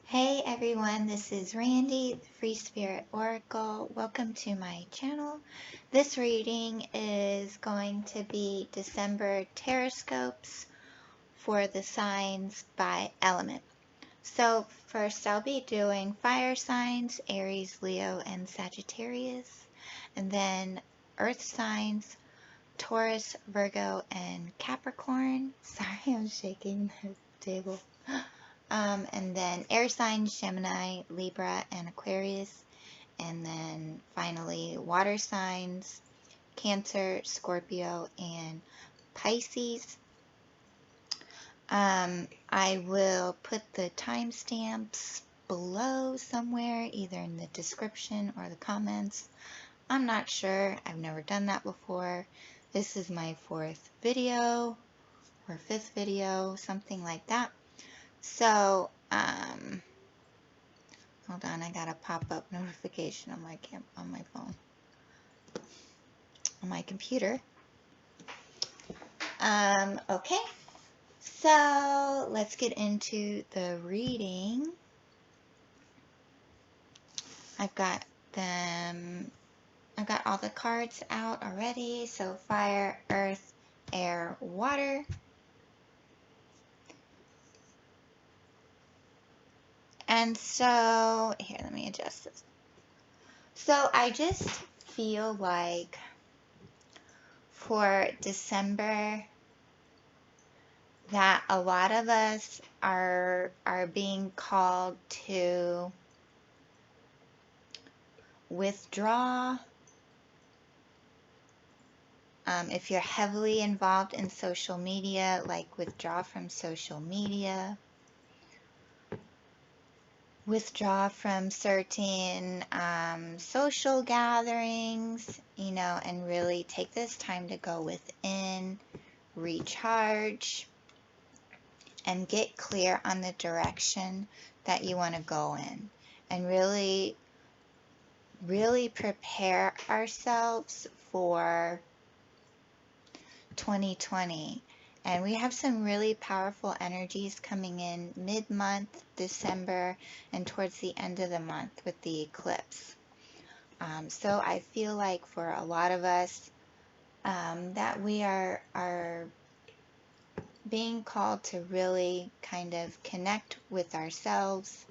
Hey everyone, this is Randy, the Free Spirit Oracle. Welcome to my channel. This reading is going to be December Tarotscopes for the signs by element. So first I'll be doing fire signs, Aries, Leo, and Sagittarius. And then earth signs, Taurus, Virgo, and Capricorn. Sorry, I'm shaking the table. And then air signs, Gemini, Libra, and Aquarius. And then finally, water signs, Cancer, Scorpio, and Pisces. I will put the timestamps below somewhere, either in the description or the comments. I'm not sure. I've never done that before. This is my fourth video or fifth video, something like that. So, hold on, I got a pop-up notification on my phone, on my computer. Okay, so let's get into the reading. I've got all the cards out already. So fire, earth, air, water. And so, here, let me adjust this. So I just feel like for December that a lot of us are being called to withdraw. If you're heavily involved in social media, like withdraw from social media, withdraw from certain social gatherings, and really take this time to go within, recharge, and get clear on the direction that you want to go in, and really prepare ourselves for 2020. And we have some really powerful energies coming in mid-month, December, and towards the end of the month with the eclipse. So I feel like for a lot of us that we are being called to really kind of connect with ourselves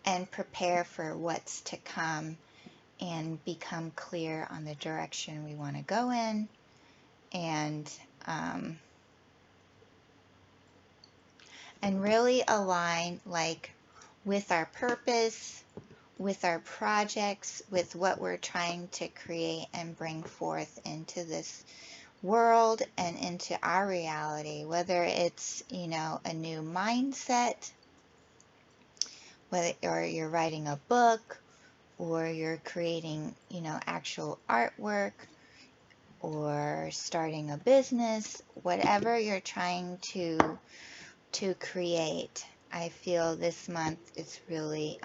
and prepare for what's to come and become clear on the direction we want to go in, and really align with our purpose, with our projects, with what we're trying to create and bring forth into this world and into our reality, whether it's a new mindset, or you're writing a book, or you're creating actual artwork, or starting a business, whatever you're trying to create. I feel this month it's really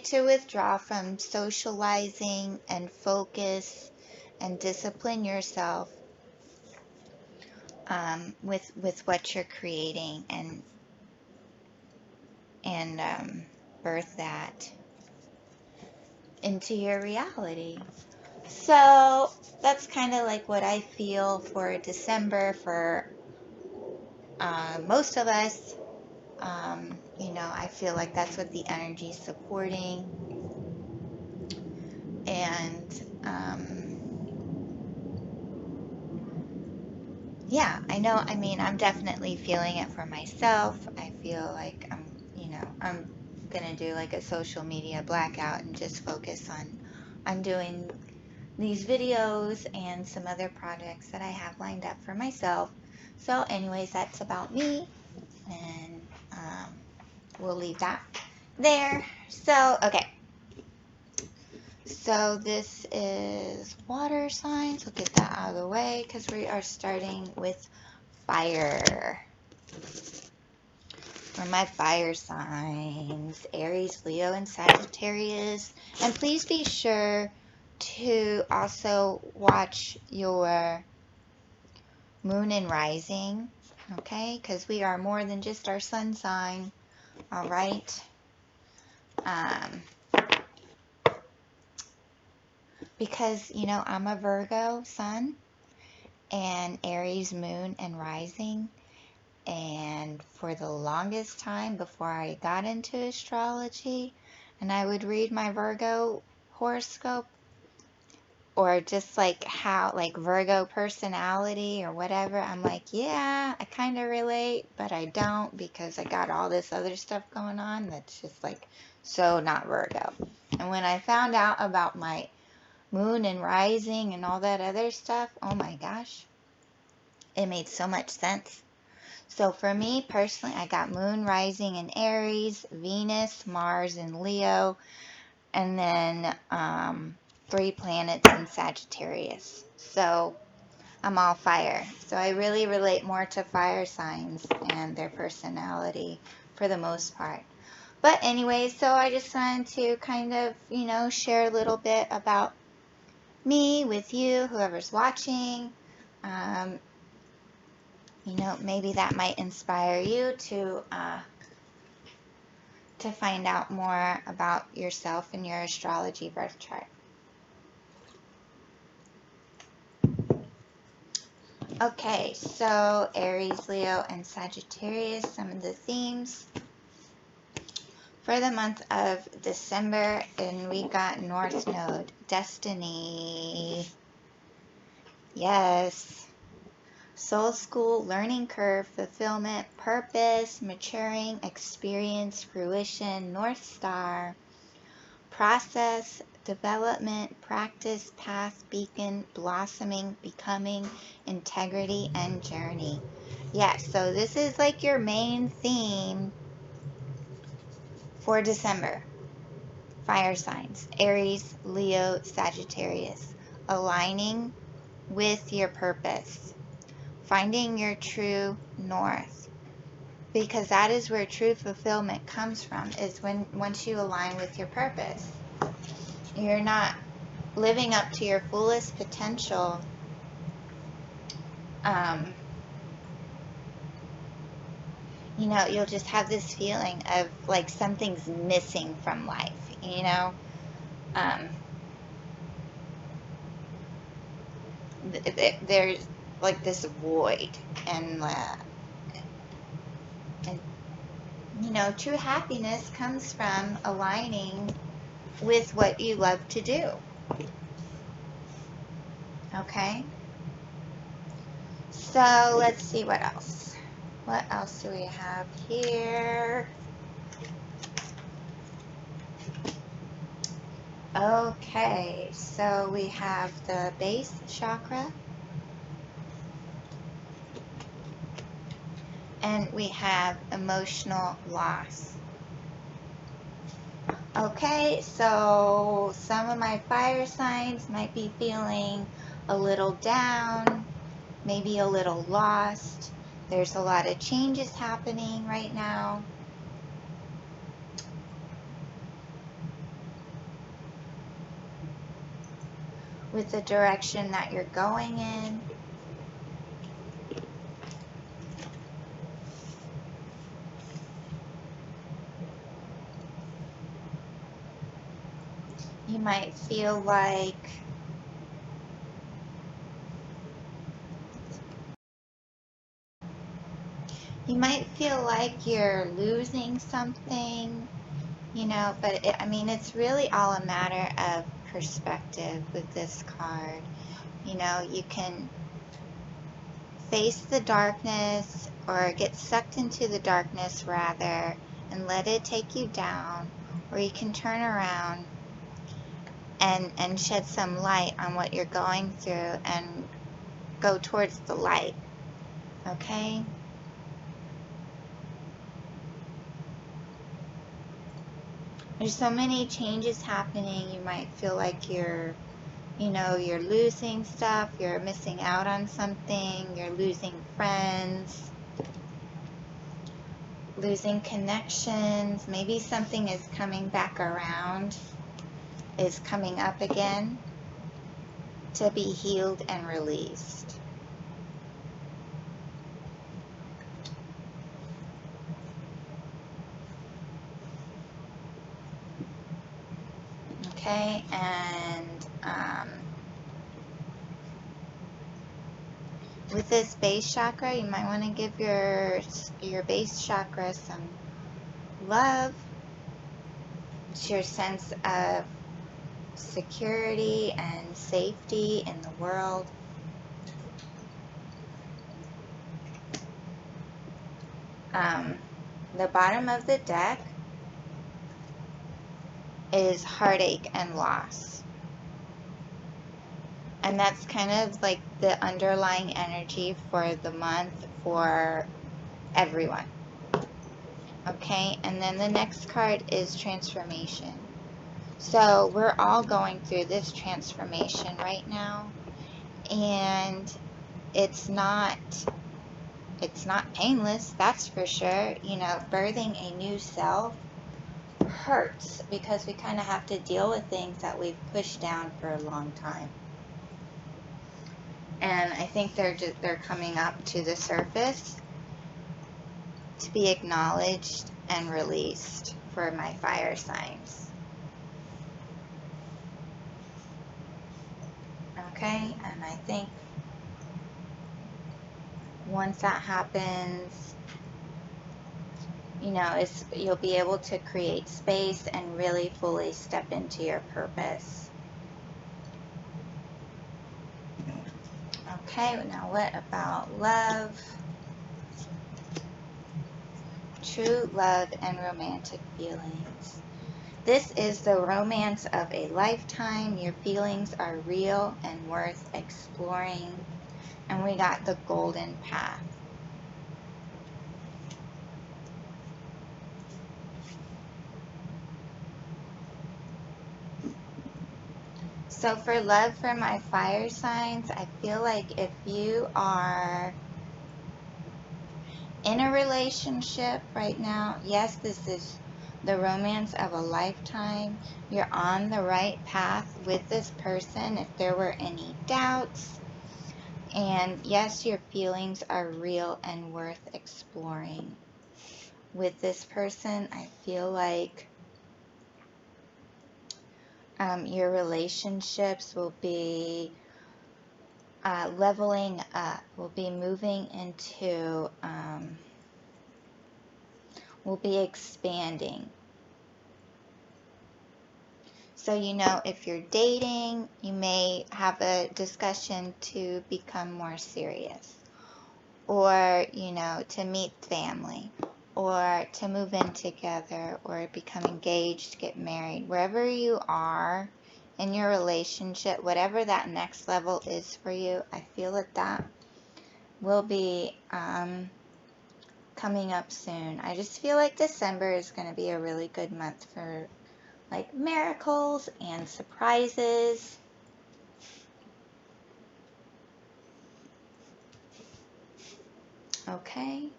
to withdraw from socializing and focus and discipline yourself with what you're creating, and birth that into your reality. So that's kind of like what I feel for December for most of us. I feel like that's what the energy is supporting. And yeah, I'm definitely feeling it for myself. I feel like I'm gonna do like a social media blackout and just focus on doing these videos and some other projects that I have lined up for myself. So anyways, that's about me, and we'll leave that there. So, okay. So this is water signs. We'll get that out of the way because we are starting with fire. For my fire signs, Aries, Leo, and Sagittarius. And please be sure to also watch your moon and rising okay? Because we are more than just our sun sign, all right? Because, you know, I'm a Virgo sun and Aries moon and rising. And for the longest time before I got into astrology and I would read my Virgo horoscope, or just like how, like Virgo personality or whatever, I'm like, yeah, I kind of relate, but I don't, because I got all this other stuff going on that's just like so not Virgo. And when I found out about my moon and rising and all that other stuff, oh my gosh, it made so much sense. So for me personally, I got moon rising in Aries, Venus, Mars in Leo, and then 3 planets in Sagittarius. So I'm all fire. So I really relate more to fire signs and their personality for the most part. But anyway, so I just wanted to kind of, you know, share a little bit about me with you, whoever's watching. You know, maybe that might inspire you to find out more about yourself and your astrology birth chart. Okay, so Aries, Leo, and Sagittarius, some of the themes for the month of December. And we got North Node, Destiny, yes, Soul School, Learning Curve, Fulfillment, Purpose, Maturing, Experience, Fruition, North Star, Process, Development, Practice, Path, Beacon, Blossoming, Becoming, Integrity, and Journey. Yeah, so this is like your main theme for December. Fire signs, Aries, Leo, Sagittarius. Aligning with your purpose. Finding your true north. Because that is where true fulfillment comes from, is once you align with your purpose. You're not living up to your fullest potential. You know, you'll just have this feeling of like something's missing from life, you know. There's like this void, and you know, true happiness comes from aligning with what you love to do. Okay, so let's see what else. What else do we have here? Okay, so we have the base chakra, and we have emotional loss. Okay, so some of my fire signs might be feeling a little down, maybe a little lost. There's a lot of changes happening right now. With the direction that you're going in. You might feel like you're losing something, you know, but I mean, it's really all a matter of perspective with this card. You know, you can face the darkness, or get sucked into the darkness rather, and let it take you down, or you can turn around and shed some light on what you're going through and go towards the light. Okay? There's so many changes happening. You might feel like you're losing stuff, you're missing out on something, you're losing friends, losing connections. Maybe something is coming back around, is coming up again to be healed and released. Okay, and with this base chakra, you might want to give your base chakra some love. It's your sense of security and safety in the world. The bottom of the deck is heartache and loss. And that's kind of like the underlying energy for the month for everyone. Okay, and then the next card is transformation. So we're all going through this transformation right now, and it's not painless, that's for sure. You know, birthing a new self hurts because we kind of have to deal with things that we've pushed down for a long time. And I think they're coming up to the surface to be acknowledged and released for my fire signs. Okay, and I think once that happens, you know, you'll be able to create space and really fully step into your purpose. Okay, now what about love? True love and romantic feelings. This is the romance of a lifetime. Your feelings are real and worth exploring. And we got the golden path. So for love for my fire signs, I feel like if you are in a relationship right now, yes, this is the romance of a lifetime. You're on the right path with this person if there were any doubts. And yes, your feelings are real and worth exploring. With this person, I feel like your relationships will be leveling up, will be moving into, will be expanding. So, you know, if you're dating, you may have a discussion to become more serious, or, you know, to meet family, or to move in together, or become engaged, get married. Wherever you are in your relationship, whatever that next level is for you, I feel that will be coming up soon. I just feel like December is going to be a really good month for like miracles and surprises. Okay.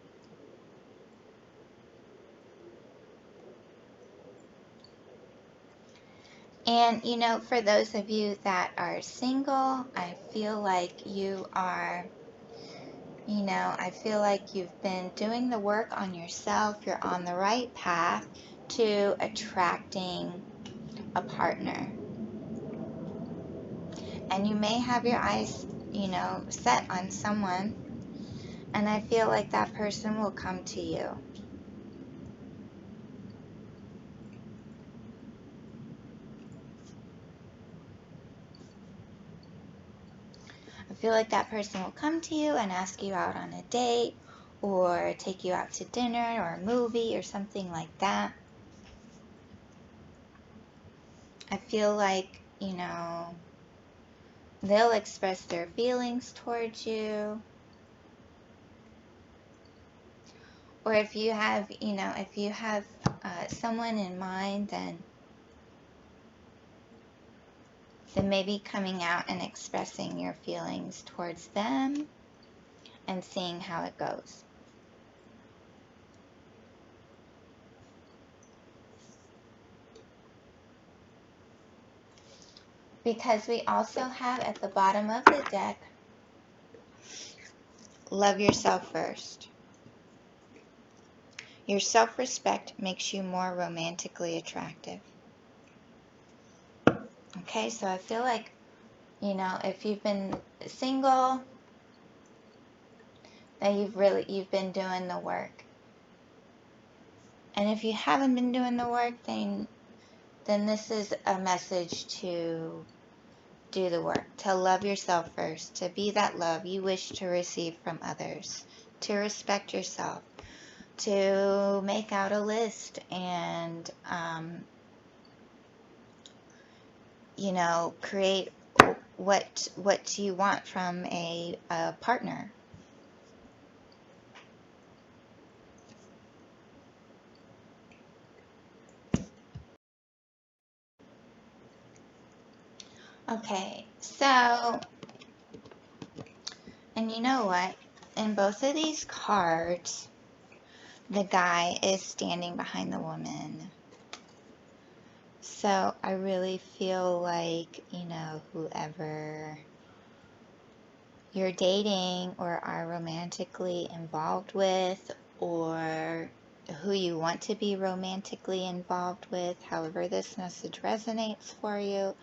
And, you know, for those of you that are single, I feel like you are, you know, I feel like you've been doing the work on yourself. You're on the right path to attracting a partner. And you may have your eyes, you know, set on someone. And I feel like that person will come to you. I feel like that person will come to you and ask you out on a date, or take you out to dinner or a movie or something like that. I feel like, you know, they'll express their feelings towards you. Or if you have, you know, if you have someone in mind, then maybe coming out and expressing your feelings towards them and seeing how it goes. Because we also have at the bottom of the deck, love yourself first. Your self-respect makes you more romantically attractive. Okay, so I feel like, you know, if you've been single, that you've been doing the work. And if you haven't been doing the work, then this is a message to do the work, to love yourself first, to be that love you wish to receive from others, to respect yourself, to make out a list and, you know, create what you want from a partner. Okay, so, and you know what? In both of these cards, the guy is standing behind the woman. So I really feel like, you know, whoever you're dating or are romantically involved with, or who you want to be romantically involved with, however this message resonates for you,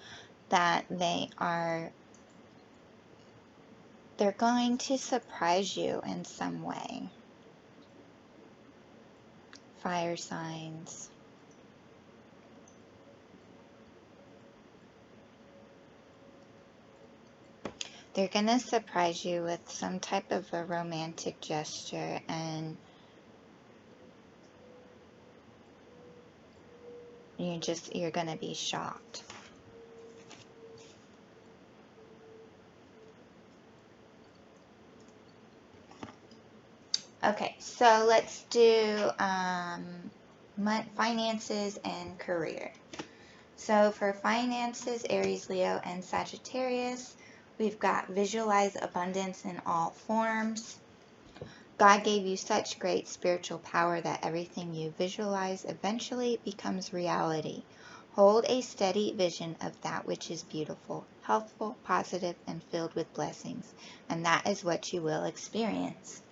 that they're going to surprise you in some way. Fire signs. They're going to surprise you with some type of a romantic gesture, and you're going to be shocked. Okay, so let's do finances and career. So for finances, Aries, Leo, and Sagittarius, we've got visualize abundance in all forms. God gave you such great spiritual power that everything you visualize eventually becomes reality. Hold a steady vision of that which is beautiful, healthful, positive, and filled with blessings, and that is what you will experience.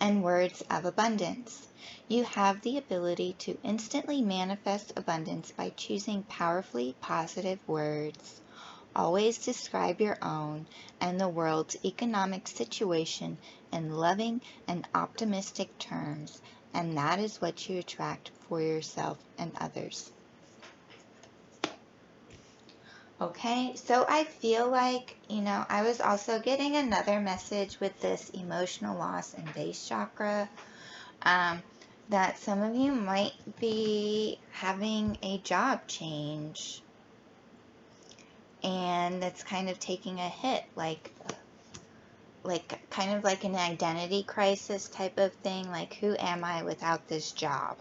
And words of abundance. You have the ability to instantly manifest abundance by choosing powerfully positive words. Always describe your own and the world's economic situation in loving and optimistic terms, and that is what you attract for yourself and others. Okay, so I feel like, you know, I was also getting another message with this emotional loss and base chakra, that some of you might be having a job change, and that's kind of taking a hit, like kind of like an identity crisis type of thing, like who am I without this job,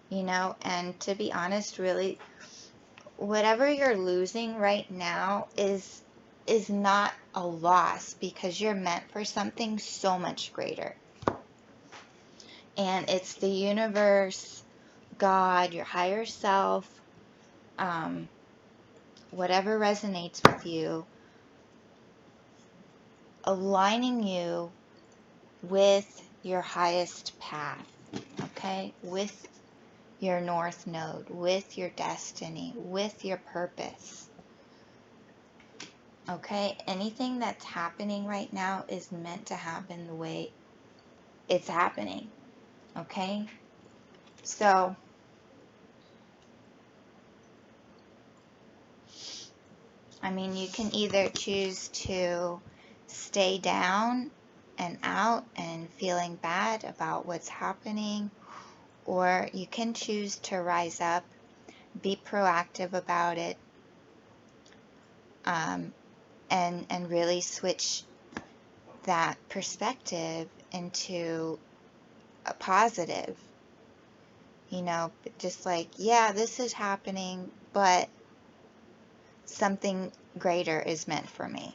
you know? And to be honest, really, whatever you're losing right now is not a loss, because you're meant for something so much greater. And it's the universe, God, your higher self, whatever resonates with you, aligning you with your highest path, okay? With your north node, with your destiny, with your purpose. Okay, anything that's happening right now is meant to happen the way it's happening. Okay, so I mean, you can either choose to stay down and out and feeling bad about what's happening, or you can choose to rise up, be proactive about it, and really switch that perspective into a positive. You know, just like, yeah, this is happening, but something greater is meant for me.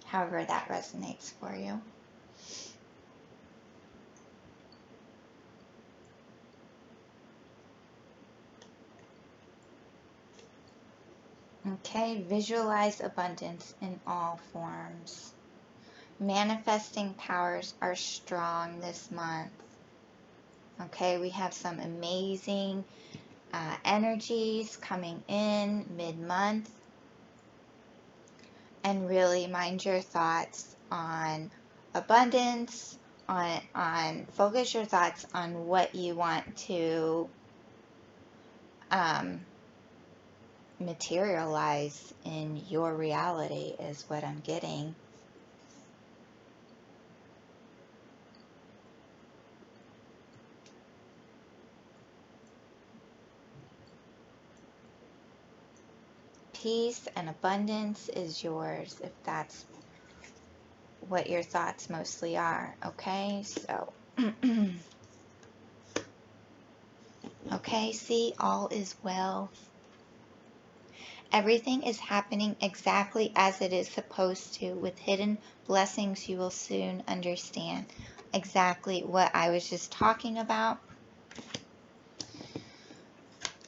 However that resonates for you. Okay, visualize abundance in all forms. Manifesting powers are strong this month. Okay, we have some amazing energies coming in mid-month. And really mind your thoughts on abundance, on focus your thoughts on what you want to materialize in your reality is what I'm getting. Peace and abundance is yours if that's what your thoughts mostly are. Okay, so okay, see, all is well. Everything is happening exactly as it is supposed to. With hidden blessings, you will soon understand exactly what I was just talking about.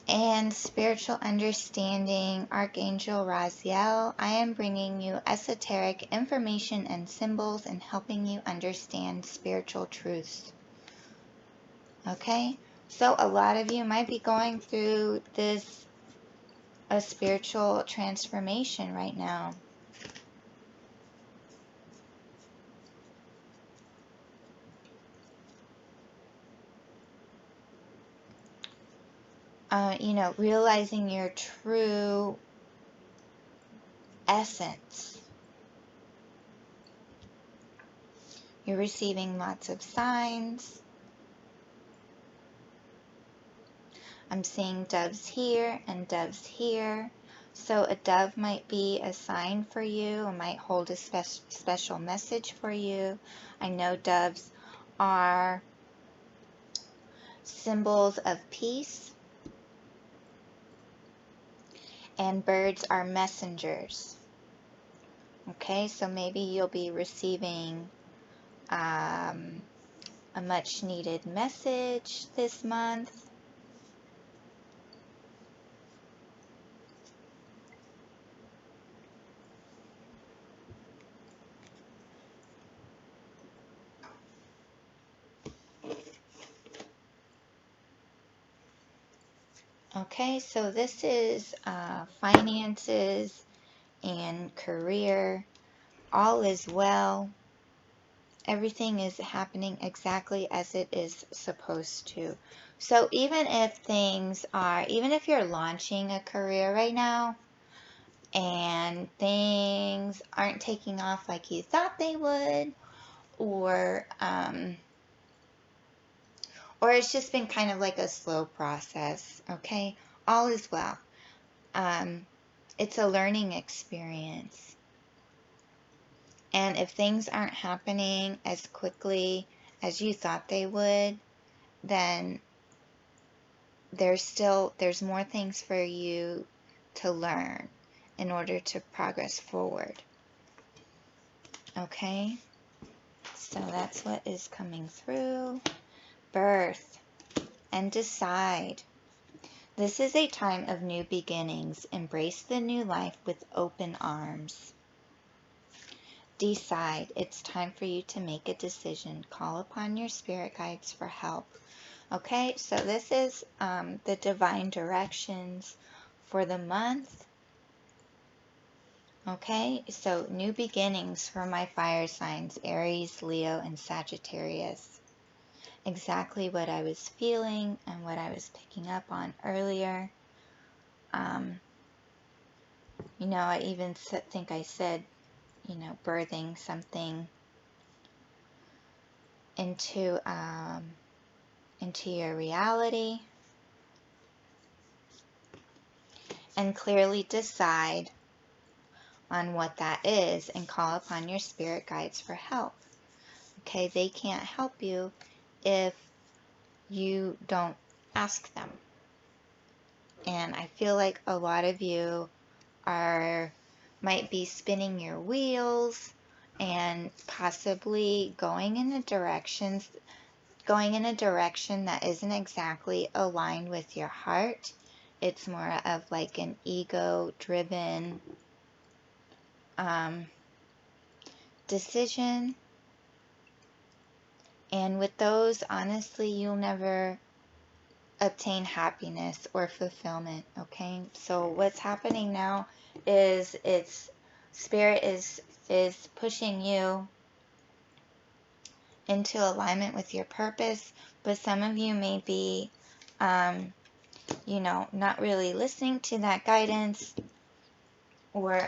And spiritual understanding, Archangel Raziel, I am bringing you esoteric information and symbols and helping you understand spiritual truths. Okay? So a lot of you might be going through a spiritual transformation right now. Realizing your true essence. You're receiving lots of signs. I'm seeing doves here and doves here. So a dove might be a sign for you. It might hold a special message for you. I know doves are symbols of peace. And birds are messengers. Okay, so maybe you'll be receiving a much needed message this month. Okay, so this is finances and career. All is well. Everything is happening exactly as it is supposed to. So even if you're launching a career right now and things aren't taking off like you thought they would, or it's just been kind of like a slow process, okay? All is well. It's a learning experience. And if things aren't happening as quickly as you thought they would, then there's more things for you to learn in order to progress forward. Okay? So that's what is coming through. Birth and decide. This is a time of new beginnings. Embrace the new life with open arms. Decide. It's time for you to make a decision. Call upon your spirit guides for help. Okay, so this is the divine directions for the month. Okay, so new beginnings for my fire signs, Aries, Leo, and Sagittarius. Exactly what I was feeling and what I was picking up on earlier. I even think I said, birthing something into your reality. And clearly decide on what that is and call upon your spirit guides for help. Okay, they can't help you if you don't ask them. And I feel like a lot of you might be spinning your wheels and possibly going in a direction that isn't exactly aligned with your heart. It's more of like an ego-driven decision. And with those, honestly, you'll never obtain happiness or fulfillment. Okay, so what's happening now is Spirit is pushing you into alignment with your purpose, but some of you may be you know, not really listening to that guidance, or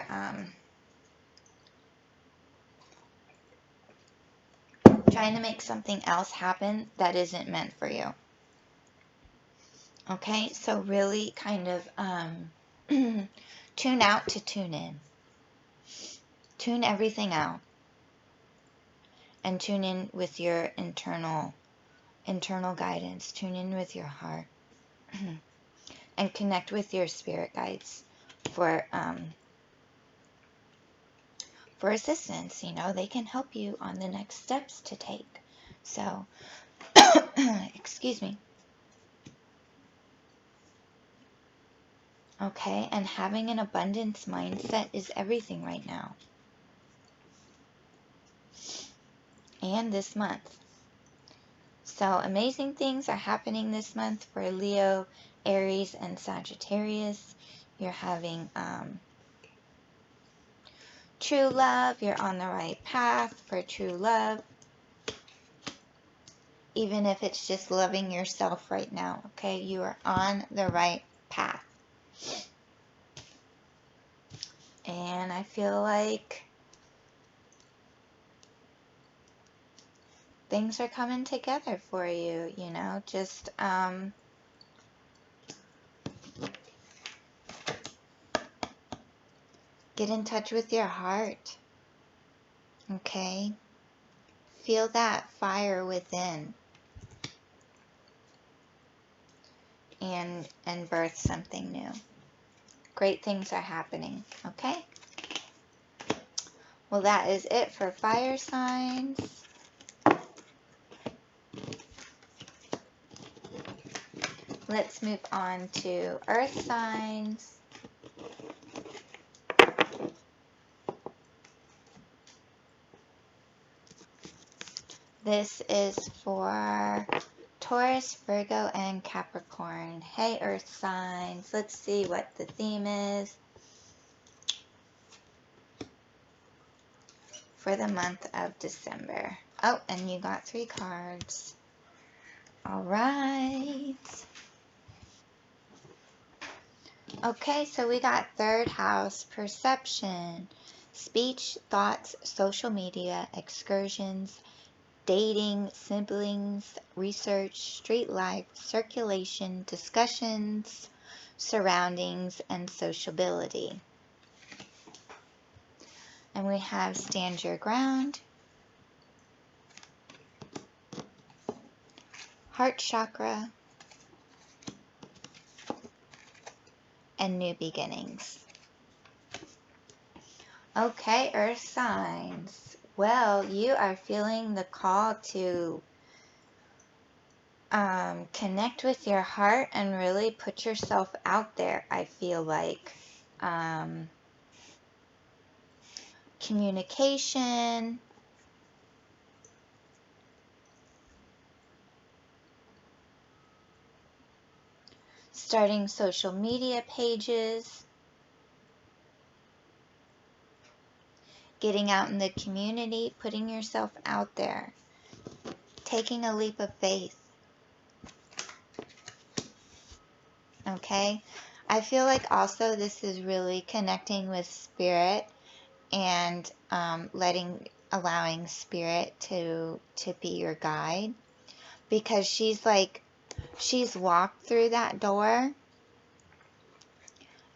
trying to make something else happen that isn't meant for you. Okay, so really kind of tune out to tune in. Tune everything out and tune in with your internal guidance. Tune in with your heart and connect with your spirit guides for assistance. You know, they can help you on the next steps to take. So, excuse me. Okay, and having an abundance mindset is everything right now. And this month. So amazing things are happening this month for Leo, Aries, and Sagittarius. You're having true love. You're on the right path for true love. Even if it's just loving yourself right now, okay? You are on the right path. And I feel like things are coming together for you, you know, just get in touch with your heart, okay? Feel that fire within and birth something new. Great things are happening, okay? Well, that is it for fire signs. Let's move on to earth signs. This is for Taurus, Virgo, and Capricorn. Hey, earth signs. Let's see what the theme is for the month of December. Oh, and you got 3 cards. All right. Okay, so we got third house, perception, speech, thoughts, social media, excursions, dating, siblings, research, street life, circulation, discussions, surroundings, and sociability. And we have stand your ground, heart chakra, and new beginnings. Okay, earth signs. Well, you are feeling the call to connect with your heart and really put yourself out there, I feel like. Communication, starting social media pages, getting out in the community, putting yourself out there, taking a leap of faith. Okay? I feel like also this is really connecting with spirit and allowing spirit to be your guide, because she's walked through that door,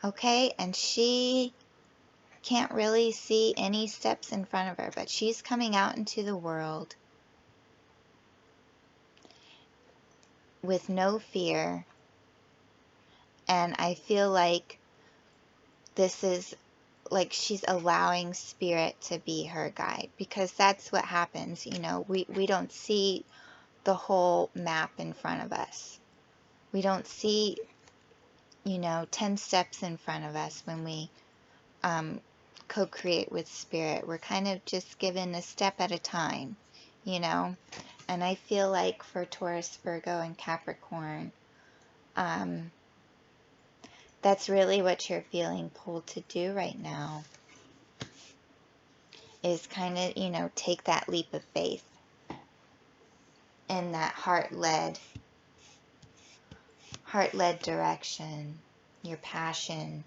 okay, and she can't really see any steps in front of her, but she's coming out into the world with no fear. And I feel like this is like she's allowing spirit to be her guide, because that's what happens, you know, we don't see the whole map in front of us. We don't see, you know, 10 steps in front of us when we co-create with spirit. We're kind of just given a step at a time, you know. And I feel like for Taurus, Virgo, and Capricorn, That's really what you're feeling pulled to do right now, is kind of, you know, take that leap of faith in that heart-led direction, your passion,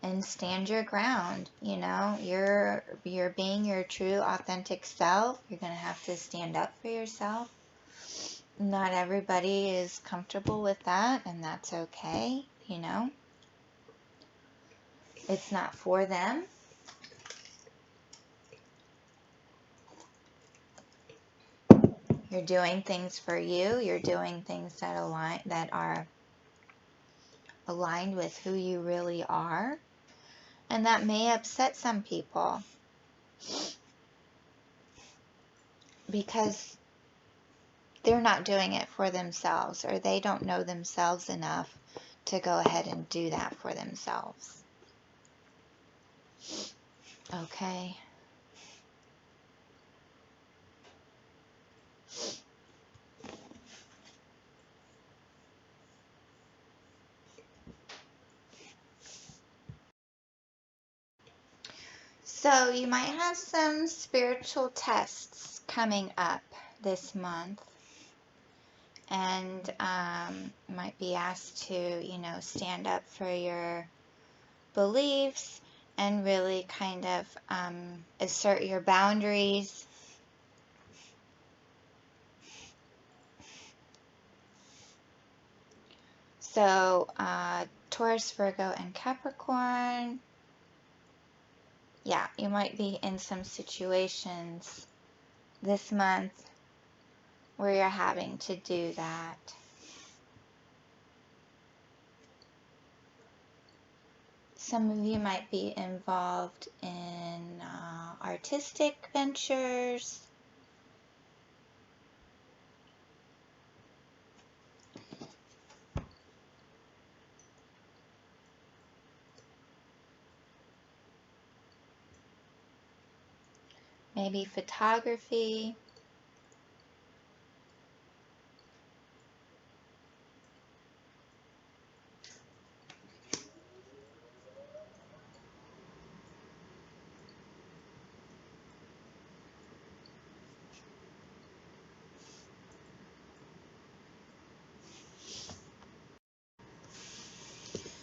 and stand your ground. You know, you're being your true authentic self. You're going to have to stand up for yourself. Not everybody is comfortable with that, and that's okay, you know. It's not for them. You're doing things for you. You're doing things that are aligned with who you really are. And that may upset some people because they're not doing it for themselves, or they don't know themselves enough to go ahead and do that for themselves. Okay. So you might have some spiritual tests coming up this month, and might be asked to, you know, stand up for your beliefs and really kind of assert your boundaries. So Taurus, Virgo, and Capricorn, yeah, you might be in some situations this month where you're having to do that. Some of you might be involved in artistic ventures. Maybe photography.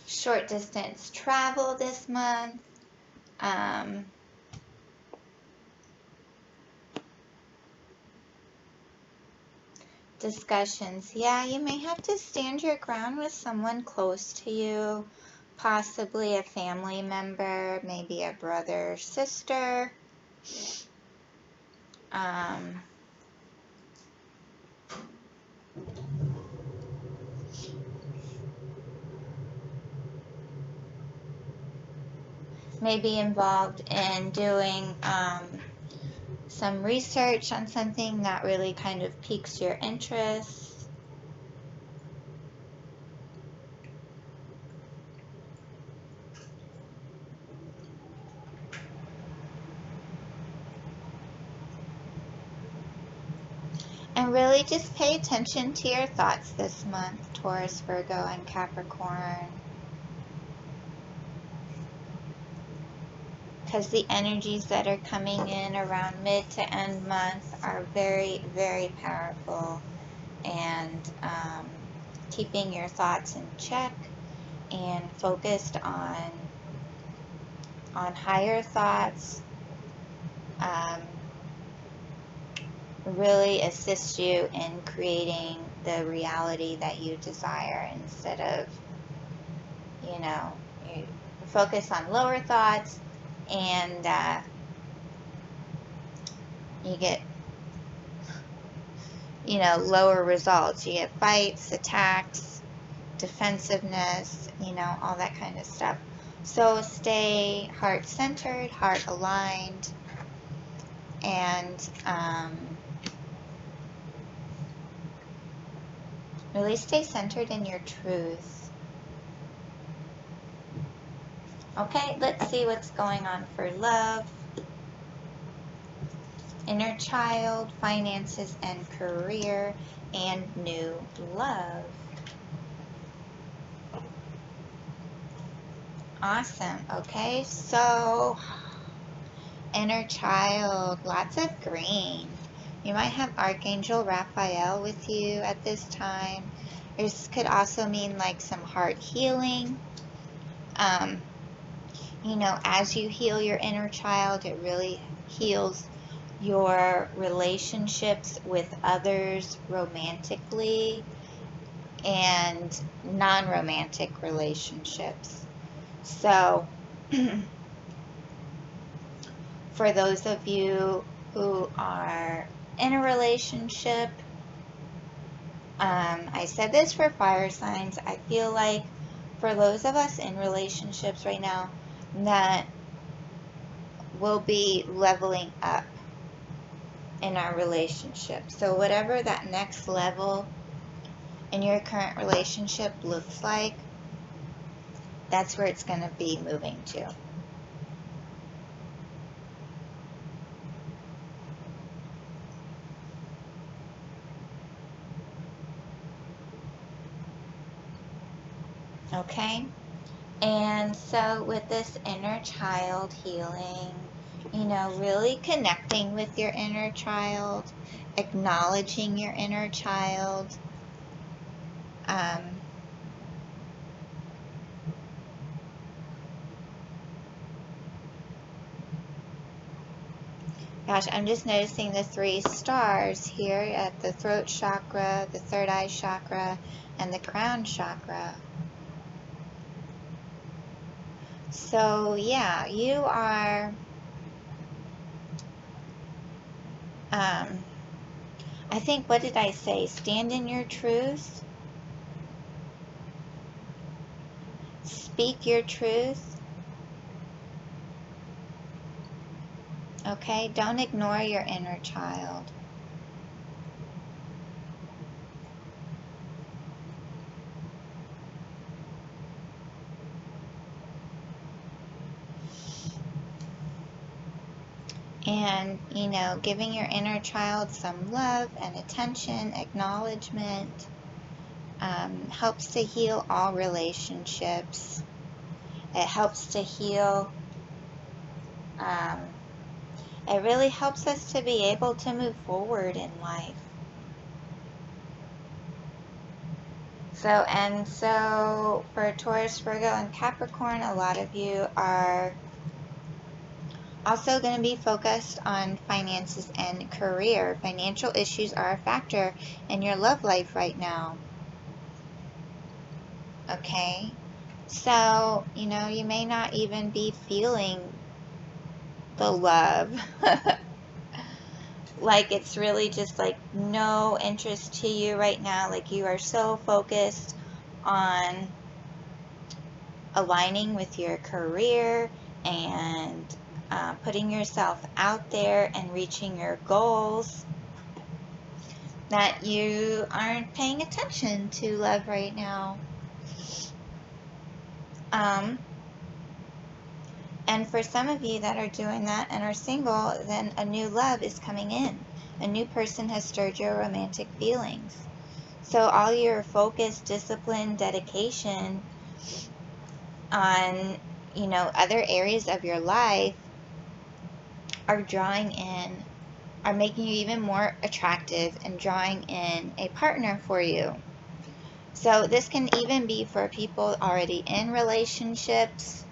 Short distance travel this month. Discussions. Yeah, you may have to stand your ground with someone close to you, possibly a family member, maybe a brother or sister. Maybe involved in doing some research on something that really kind of piques your interest. And really just pay attention to your thoughts this month, Taurus, Virgo, and Capricorn. Because the energies that are coming in around mid to end month are very, very powerful. And keeping your thoughts in check and focused on higher thoughts really assist you in creating the reality that you desire, instead of, you know, you focus on lower thoughts and you get, you know, lower results. You get fights, attacks, defensiveness, you know, all that kind of stuff. So stay heart-centered, heart-aligned, and really stay centered in your truth. Okay, let's see what's going on for love, inner child, finances and career, and new love. Awesome. Okay, so inner child, lots of green. You might have Archangel Raphael with you at this time. This could also mean like some heart healing. You know, as you heal your inner child, it really heals your relationships with others romantically and non-romantic relationships. So, for those of you who are in a relationship, I said this for fire signs. I feel like for those of us in relationships right now, that we'll be leveling up in our relationship. So whatever that next level in your current relationship looks like, that's where it's going to be moving to. Okay? And so with this inner child healing, you know, really connecting with your inner child, acknowledging your inner child, gosh, I'm just noticing the 3 stars here at the throat chakra, the third eye chakra, and the crown chakra. So yeah, you are, I think, what did I say? Stand in your truth. Speak your truth. Okay, don't ignore your inner child. And, you know, giving your inner child some love and attention, acknowledgement, helps to heal all relationships. It helps to heal, it really helps us to be able to move forward in life. So for Taurus, Virgo, and Capricorn, a lot of you are also going to be focused on finances and career. Financial issues are a factor in your love life right now. Okay? So, you know, you may not even be feeling the love. Like it's really just like no interest to you right now. Like you are so focused on aligning with your career and putting yourself out there and reaching your goals that you aren't paying attention to love right now. And for some of you that are doing that and are single, then a new love is coming in. A new person has stirred your romantic feelings. So all your focus, discipline, dedication on, you know, other areas of your life are drawing in, are making you even more attractive and drawing in a partner for you. So this can even be for people already in relationships.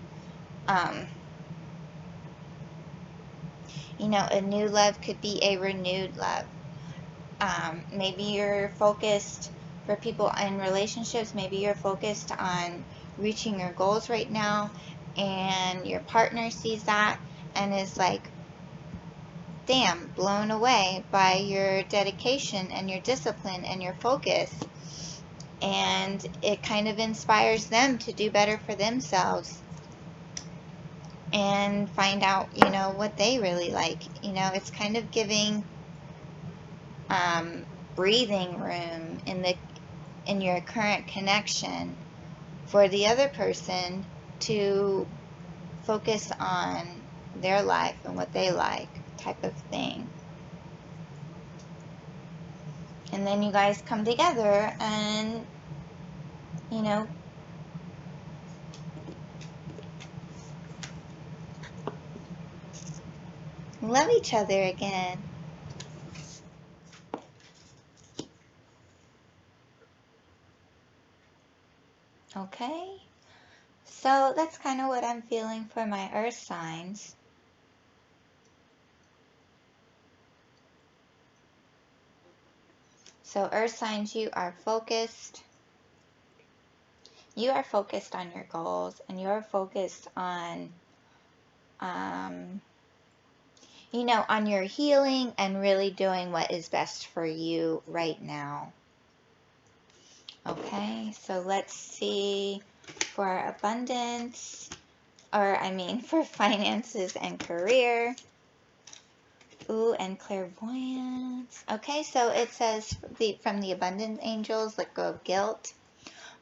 You know, a new love could be a renewed love. Maybe you're focused, for people in relationships, maybe you're focused on reaching your goals right now, and your partner sees that and is like, damn, blown away by your dedication and your discipline and your focus. And it kind of inspires them to do better for themselves and find out, you know, what they really like. You know, it's kind of giving breathing room in your current connection for the other person to focus on their life and what they like, type of thing. And then you guys come together and, you know, love each other again. Okay, so that's kind of what I'm feeling for my earth signs. So earth signs, you are focused. You are focused on your goals, and you are focused on, you know, on your healing and really doing what is best for you right now. Okay, so let's see for abundance, or I mean for finances and career. Ooh, and clairvoyance. Okay, so it says from the abundance angels, let go of guilt.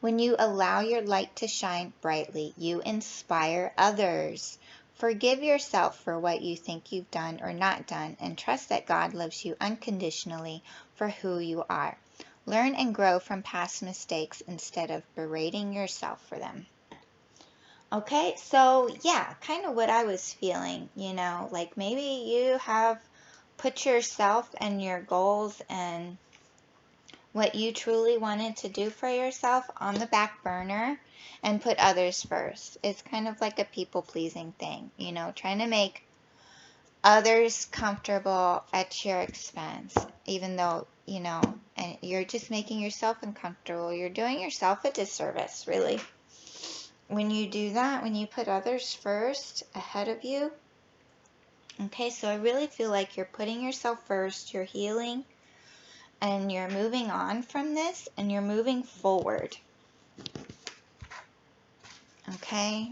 When you allow your light to shine brightly, you inspire others. Forgive yourself for what you think you've done or not done, and trust that God loves you unconditionally for who you are. Learn and grow from past mistakes instead of berating yourself for them. Okay, so yeah, kind of what I was feeling, you know, like maybe you have put yourself and your goals and what you truly wanted to do for yourself on the back burner and put others first. It's kind of like a people-pleasing thing, you know, trying to make others comfortable at your expense, even though, you know, and you're just making yourself uncomfortable. You're doing yourself a disservice, really. When you do that, when you put others first ahead of you, okay, so I really feel like you're putting yourself first, you're healing, and you're moving on from this, and you're moving forward. Okay?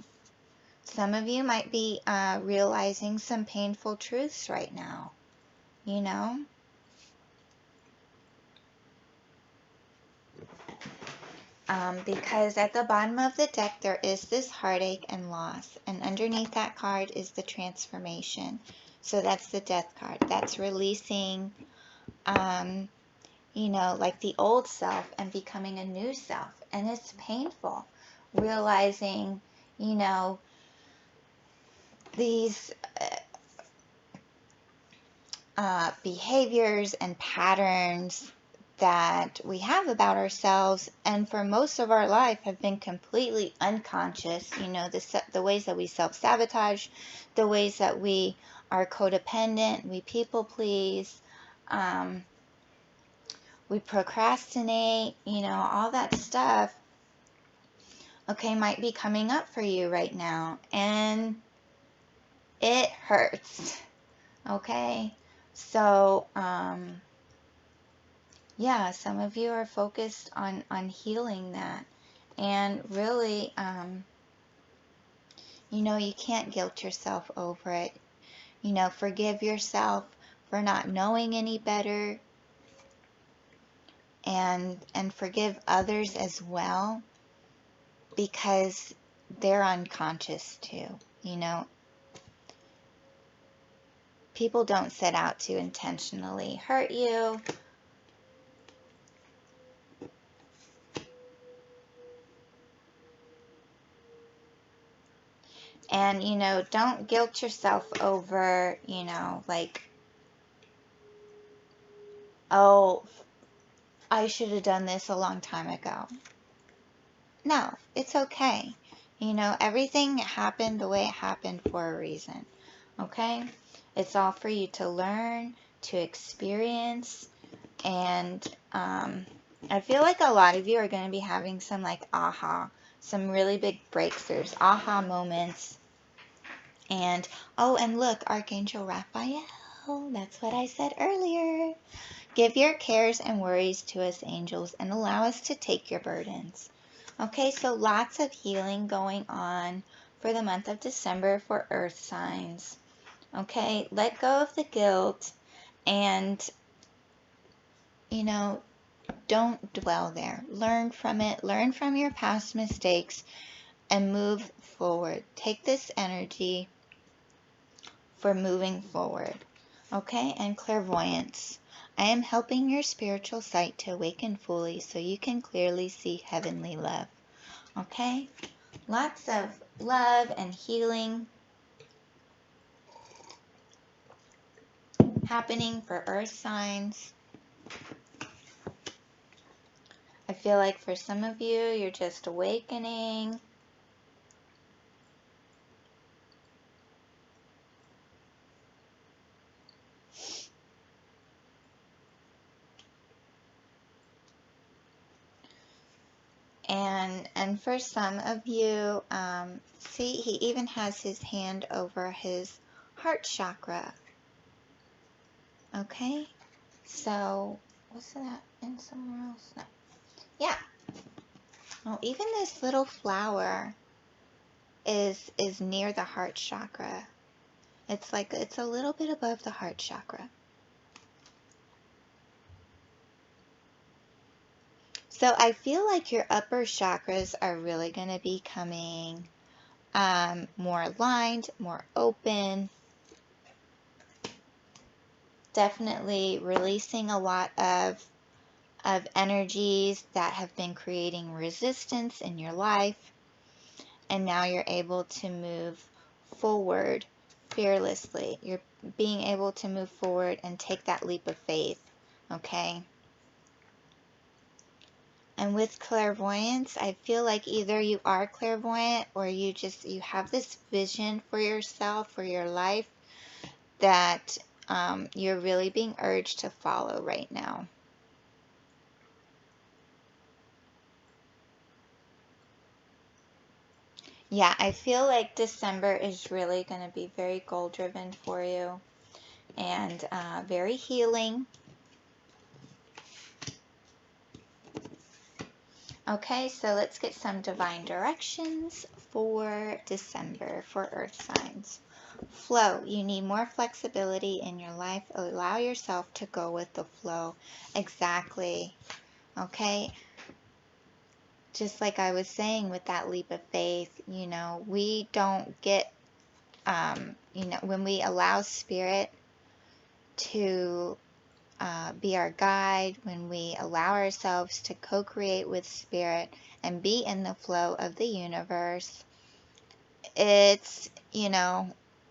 Some of you might be realizing some painful truths right now, you know? Because at the bottom of the deck, there is this heartache and loss, and underneath that card is the transformation. So that's the death card. That's releasing, you know, like the old self and becoming a new self. And it's painful realizing, you know, these behaviors and patterns that we have about ourselves, and for most of our life have been completely unconscious. You know, the ways that we self-sabotage, the ways that we are codependent, we people please, we procrastinate, you know, all that stuff, okay, might be coming up for you right now, and it hurts, okay? So, yeah, some of you are focused on healing that. And really, you know, you can't guilt yourself over it. You know, forgive yourself for not knowing any better. And forgive others as well, because they're unconscious too. You know, people don't set out to intentionally hurt you. And, you know, don't guilt yourself over, you know, like, oh, I should have done this a long time ago. No, it's okay. You know, everything happened the way it happened for a reason. Okay? It's all for you to learn, to experience, and I feel like a lot of you are going to be having some like some really big breakthroughs, aha moments. And, oh, and look, Archangel Raphael, that's what I said earlier. Give your cares and worries to us, angels, and allow us to take your burdens. Okay, so lots of healing going on for the month of December for earth signs. Okay, let go of the guilt and, you know, don't dwell there. Learn from it, learn from your past mistakes, and move forward. Take this energy for moving forward. Okay, and clairvoyance. I am helping your spiritual sight to awaken fully so you can clearly see heavenly love. Okay, lots of love and healing. happening for earth signs. I feel like for some of you, you're just awakening. And for some of you, see, he even has his hand over his heart chakra. Okay, so was that in somewhere else? No. Yeah. Well, even this little flower is near the heart chakra. It's like it's a little bit above the heart chakra. So I feel like your upper chakras are really going to be coming more aligned, more open. Definitely releasing a lot of energies that have been creating resistance in your life. And now you're able to move forward fearlessly. You're being able to move forward and take that leap of faith. Okay? And with clairvoyance, I feel like either you are clairvoyant or you have this vision for yourself, for your life, that you're really being urged to follow right now. Yeah, I feel like December is really going to be very goal-driven for you and very healing. Okay, so let's get some divine directions for December for Earth signs. Flow. You need more flexibility in your life. Allow yourself to go with the flow. Exactly. Okay? Just like I was saying with that leap of faith, we don't get, when we allow Spirit to be our guide, when we allow ourselves to co-create with Spirit and be in the flow of the universe, it's,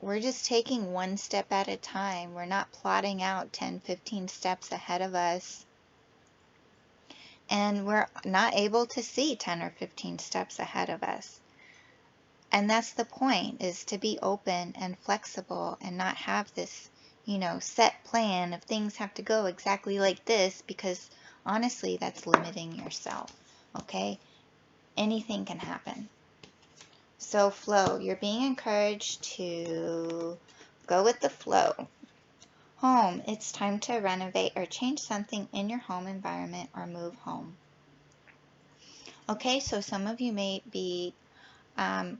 we're just taking one step at a time. We're not plotting out 10, 15 steps ahead of us. And we're not able to see 10 or 15 steps ahead of us. And that's the point, is to be open and flexible and not have this, set plan of things have to go exactly like this, because honestly, that's limiting yourself. Okay? Anything can happen. So flow, you're being encouraged to go with the flow. Home, it's time to renovate or change something in your home environment or move home. Okay, so some of you may be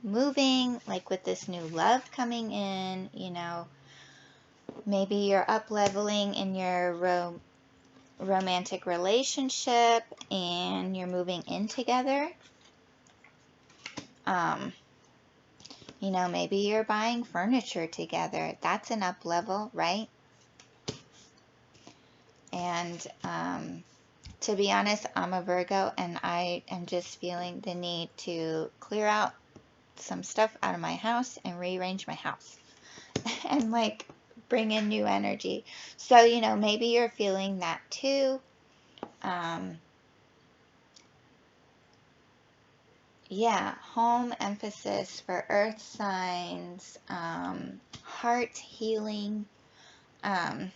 moving, like with this new love coming in, maybe you're up leveling in your romantic relationship and you're moving in together. Maybe you're buying furniture together. That's an up level, right? And to be honest, I'm a Virgo and I am just feeling the need to clear out some stuff out of my house and rearrange my house and like bring in new energy. So, maybe you're feeling that too. Yeah, home emphasis for earth signs, heart healing, and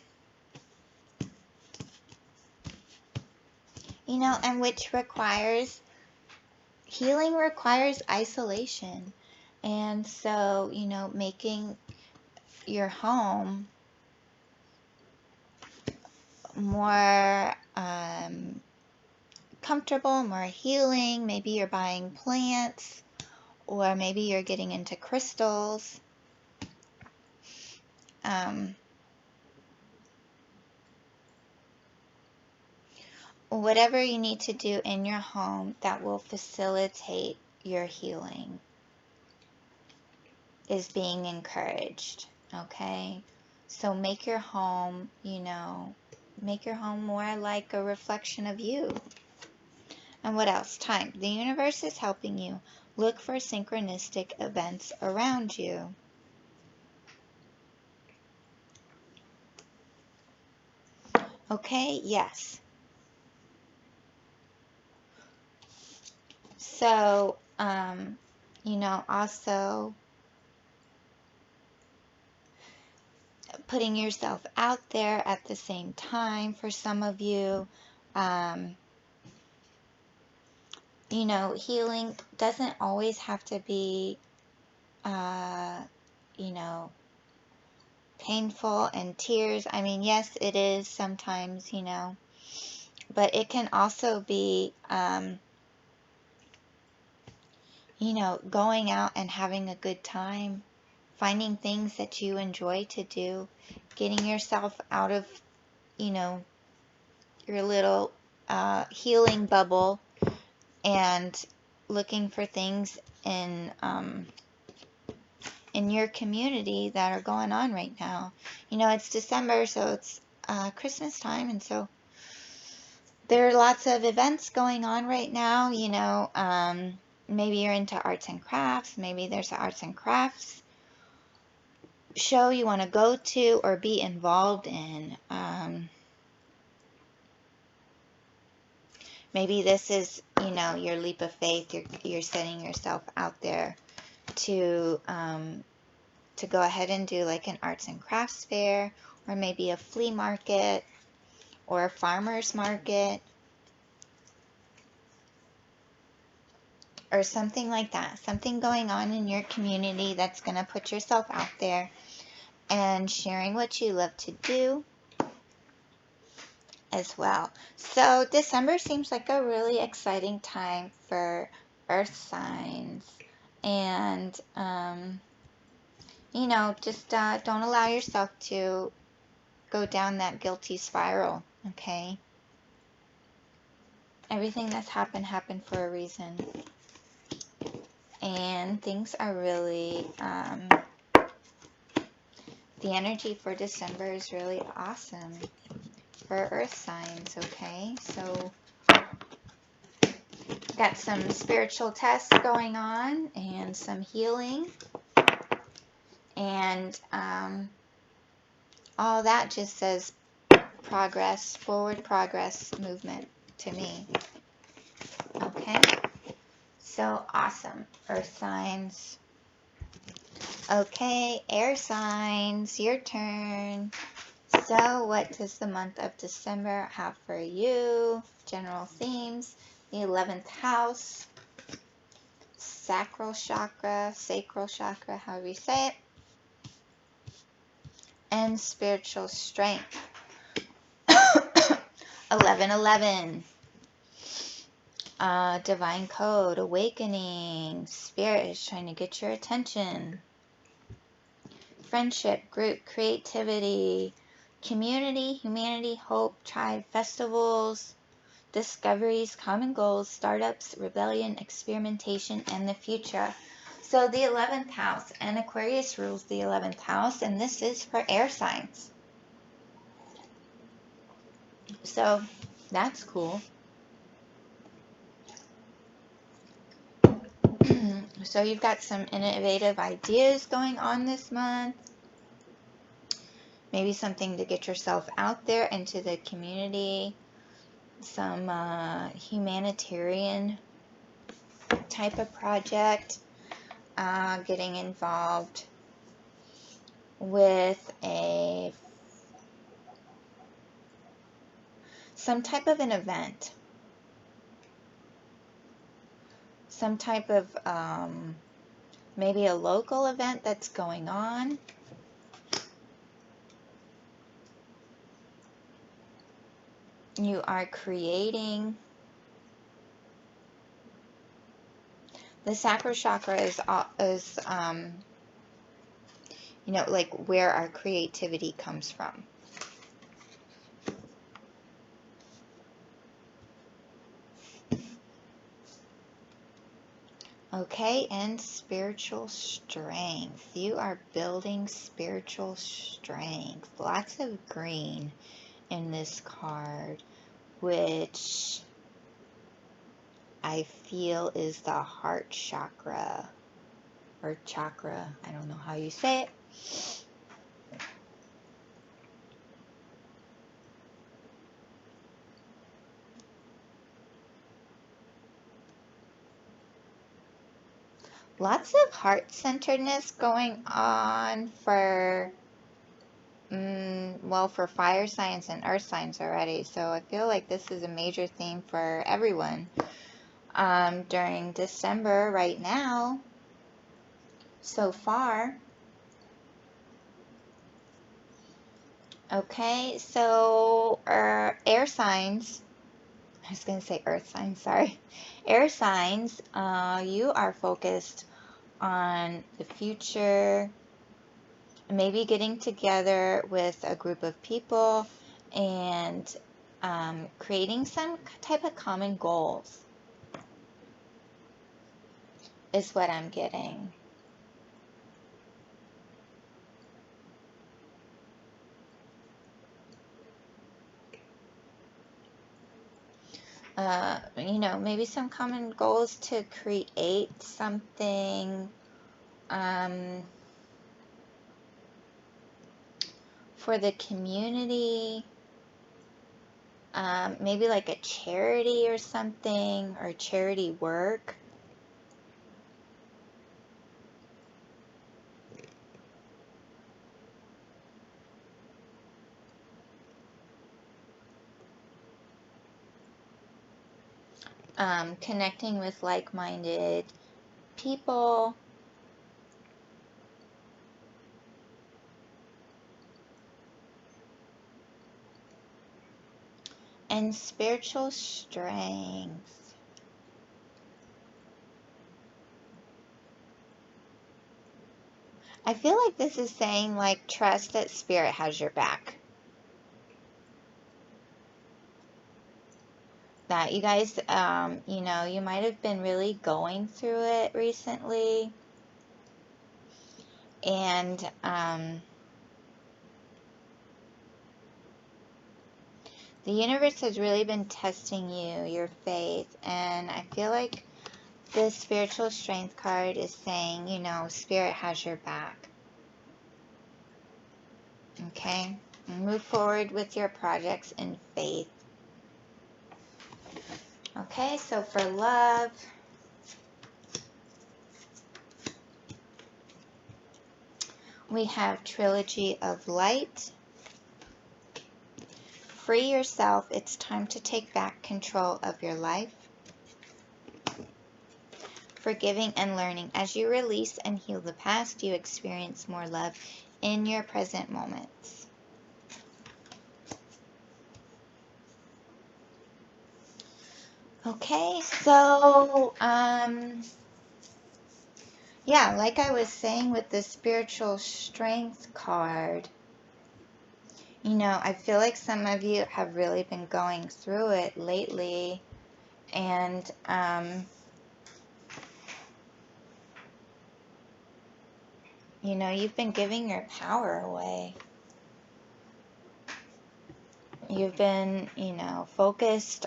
which requires, healing requires isolation. And so, making your home more comfortable, more healing. Maybe you're buying plants, or maybe you're getting into crystals. Whatever you need to do in your home that will facilitate your healing is being encouraged, okay? So make your home, make your home more like a reflection of you. And what else? Time. The universe is helping you. Look for synchronistic events around you. Okay, yes. So, you know, also putting yourself out there at the same time for some of you. You know, healing doesn't always have to be, you know, painful and tears. I mean, yes, it is sometimes, you know, but it can also be, you know, going out and having a good time, finding things that you enjoy to do, getting yourself out of, you know, your little healing bubble and looking for things in your community that are going on right now. You know, it's December, so it's Christmas time, and so there are lots of events going on right now. You know, maybe you're into arts and crafts. Maybe there's an arts and crafts show you want to go to or be involved in. Maybe this is, you know, your leap of faith. You're setting yourself out there to go ahead and do like an arts and crafts fair, or maybe a flea market or a farmer's market or something like that. Something going on in your community that's going to put yourself out there and sharing what you love to do as well. So December seems like a really exciting time for earth signs. And, you know, just don't allow yourself to go down that guilty spiral, okay? Everything that's happened for a reason. And things are really, the energy for December is really awesome for earth signs, okay? So, got some spiritual tests going on and some healing. And all that just says progress, forward progress movement to me. Okay? So awesome, earth signs. Okay, air signs, your turn. So what does the month of December have for you? General themes, the 11th house, sacral chakra, however you say it, and spiritual strength. 1111. Divine code, awakening, spirit is trying to get your attention. Friendship, group, creativity, community, humanity, hope, tribe, festivals, discoveries, common goals, startups, rebellion, experimentation, and the future. So the 11th house, and Aquarius rules the 11th house, and this is for air signs. So that's cool. So you've got some innovative ideas going on this month. Maybe something to get yourself out there into the community. Some humanitarian type of project. Getting involved with some type of an event. Some type of maybe a local event that's going on. You are creating. The sacral chakra is you know, like where our creativity comes from. Okay, and spiritual strength. You are building spiritual strength. Lots of green in this card, which I feel is the heart chakra, or chakra, I don't know how you say it. Lots of heart-centeredness going on for, well, for fire signs and earth signs already. So I feel like this is a major theme for everyone during December right now so far. Okay, so air signs, I was going to say earth signs, sorry. Air signs, you are focused on the future, maybe getting together with a group of people and creating some type of common goals is what I'm getting. You know, maybe some common goals to create something for the community, maybe like a charity or something, or charity work. Connecting with like-minded people. And spiritual strength. I feel like this is saying, like, trust that spirit has your back. That you guys, you know, you might have been really going through it recently. And, the universe has really been testing you, your faith. And I feel like this spiritual strength card is saying, you know, spirit has your back. Okay? Move forward with your projects in faith. Okay, so for love, we have Trilogy of Light. Free yourself. It's time to take back control of your life. Forgiving and learning. As you release and heal the past, you experience more love in your present moments. Okay, so, yeah, like I was saying with the spiritual strength card, you know, I feel like some of you have really been going through it lately, and, you know, you've been giving your power away. You've been, you know, focused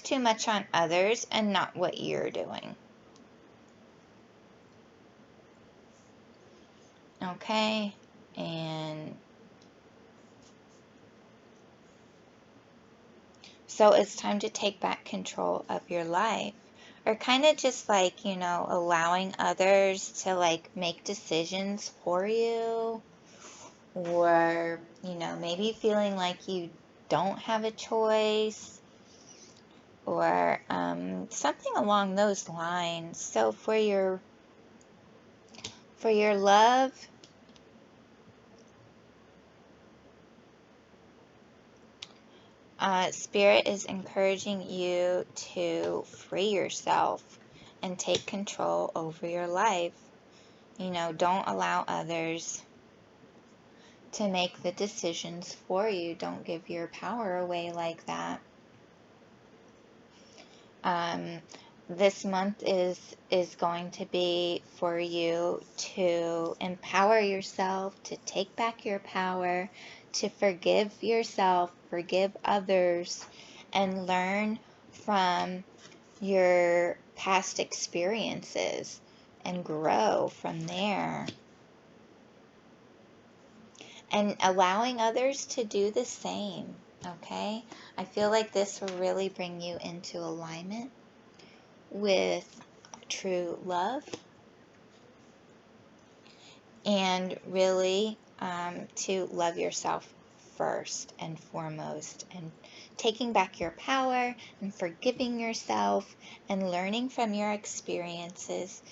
too much on others and not what you're doing. Okay? And so it's time to take back control of your life. Or kind of just like, you know, allowing others to like make decisions for you. Or, you know, maybe feeling like you don't have a choice. Or something along those lines. So for your love, Spirit is encouraging you to free yourself and take control over your life. You know, don't allow others to make the decisions for you. Don't give your power away like that. This month is going to be for you to empower yourself, to take back your power, to forgive yourself, forgive others, and learn from your past experiences and grow from there. And allowing others to do the same, okay? I feel like this will really bring you into alignment with true love, and really to love yourself first and foremost, and taking back your power and forgiving yourself and learning from your experiences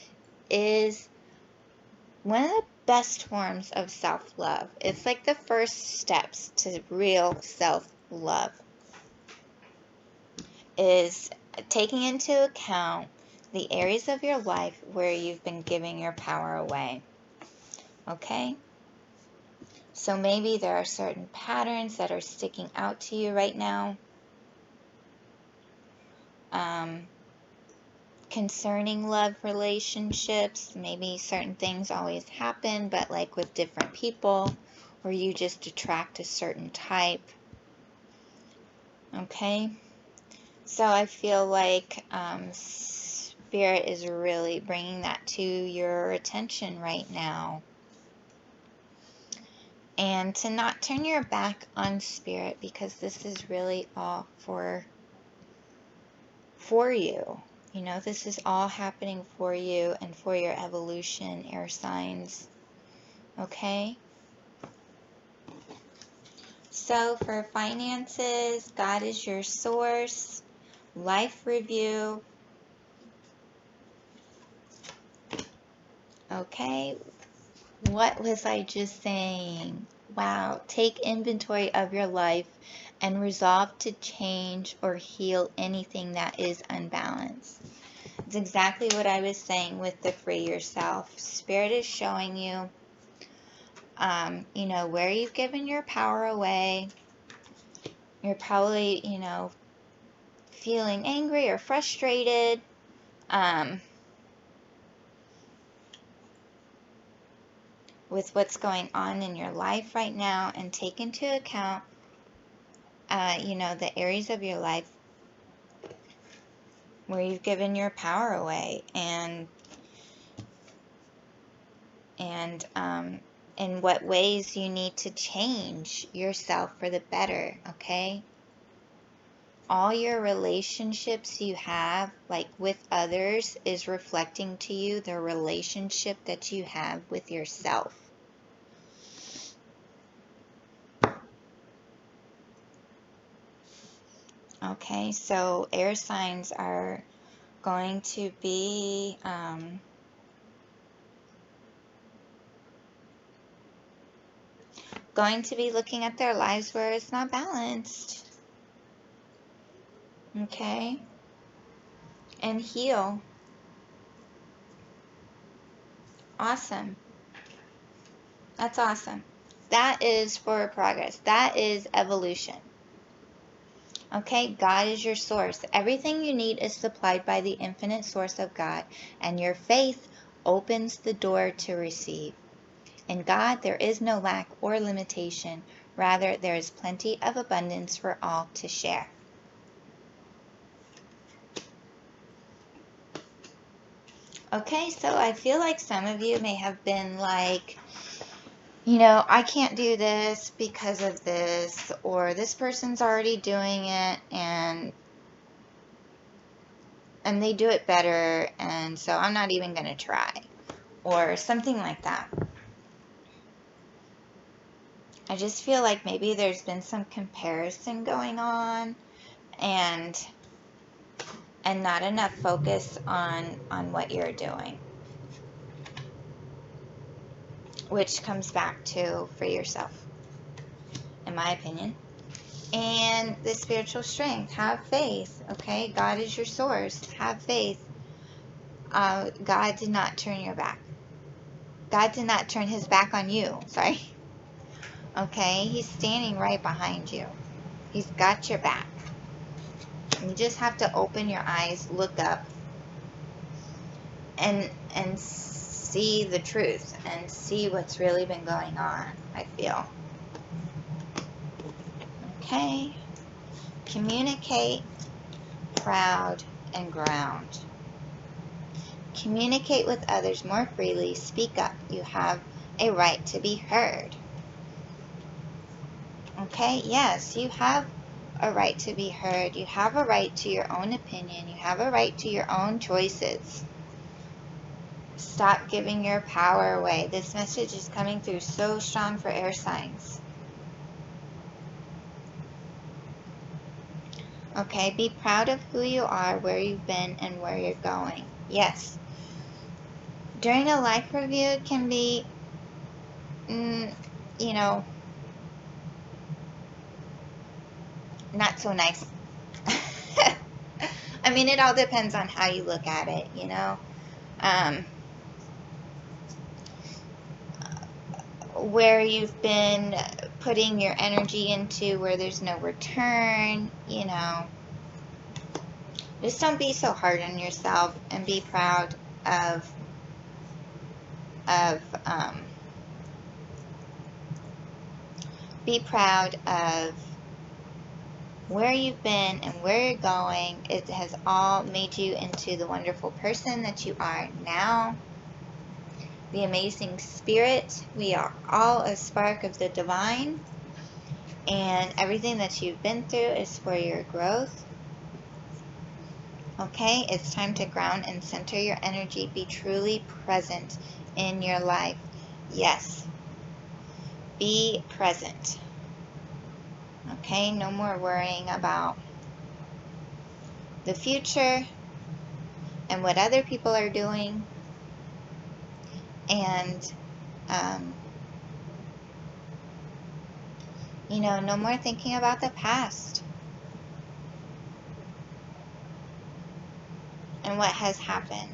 is one of the best forms of self-love. It's like the first steps to real self-love, is taking into account the areas of your life where you've been giving your power away. Okay? So maybe there are certain patterns that are sticking out to you right now. Concerning love relationships, maybe certain things always happen, but like with different people, or you just attract a certain type. Okay? So I feel like Spirit is really bringing that to your attention right now. And to not turn your back on Spirit, because this is really all for you. You know, this is all happening for you and for your evolution, air signs. Okay? So for finances, God is your source. Life review. Okay? What was I just saying? Wow. Take inventory of your life and resolve to change or heal anything that is unbalanced. It's exactly what I was saying with the free yourself. Spirit is showing you, you know, where you've given your power away. You're probably, you know, feeling angry or frustrated. With what's going on in your life right now, and take into account, you know, the areas of your life where you've given your power away, and in what ways you need to change yourself for the better. Okay? All your relationships you have, like with others, is reflecting to you the relationship that you have with yourself. Okay, so air signs are going to be looking at their lives where it's not balanced. Okay? And heal. Awesome. That's awesome. That is for progress. That is evolution. Okay? God is your source. Everything you need is supplied by the infinite source of God, and your faith opens the door to receive. In God, there is no lack or limitation. Rather, there is plenty of abundance for all to share. Okay, so I feel like some of you may have been like, you know, I can't do this because of this, or this person's already doing it, and they do it better, and so I'm not even going to try, or something like that. I just feel like maybe there's been some comparison going on, and not enough focus on what you're doing, which comes back to for yourself, in my opinion. And the spiritual strength, have faith. Okay, God is your source. Have faith. God did not turn your back. God did not turn his back on you. Sorry. Okay, he's standing right behind you. He's got your back. You just have to open your eyes, look up, and see the truth, and see what's really been going on, I feel. Okay. Communicate, proud, and ground. Communicate with others more freely. Speak up. You have a right to be heard. Okay? Yes, you have a right to be heard. You have a right to your own opinion. You have a right to your own choices. Stop giving your power away. This message is coming through so strong for air signs. Okay, be proud of who you are, where you've been, and where you're going. Yes. During a life review, it can be, you know, not so nice. I mean, it all depends on how you look at it, you know. Where you've been putting your energy into, where there's no return, you know. Just don't be so hard on yourself, and be proud of be proud of where you've been and where you're going. It has all made you into the wonderful person that you are now. The amazing spirit. We are all a spark of the divine. And everything that you've been through is for your growth. Okay, it's time to ground and center your energy. Be truly present in your life. Yes. Be present. Okay, no more worrying about the future and what other people are doing. And, you know, no more thinking about the past and what has happened.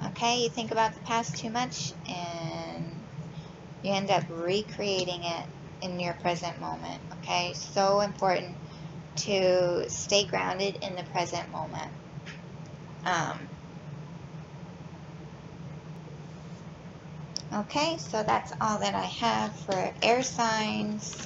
Okay, you think about the past too much and you end up recreating it in your present moment. Okay, so important to stay grounded in the present moment. Okay, so that's all that I have for air signs.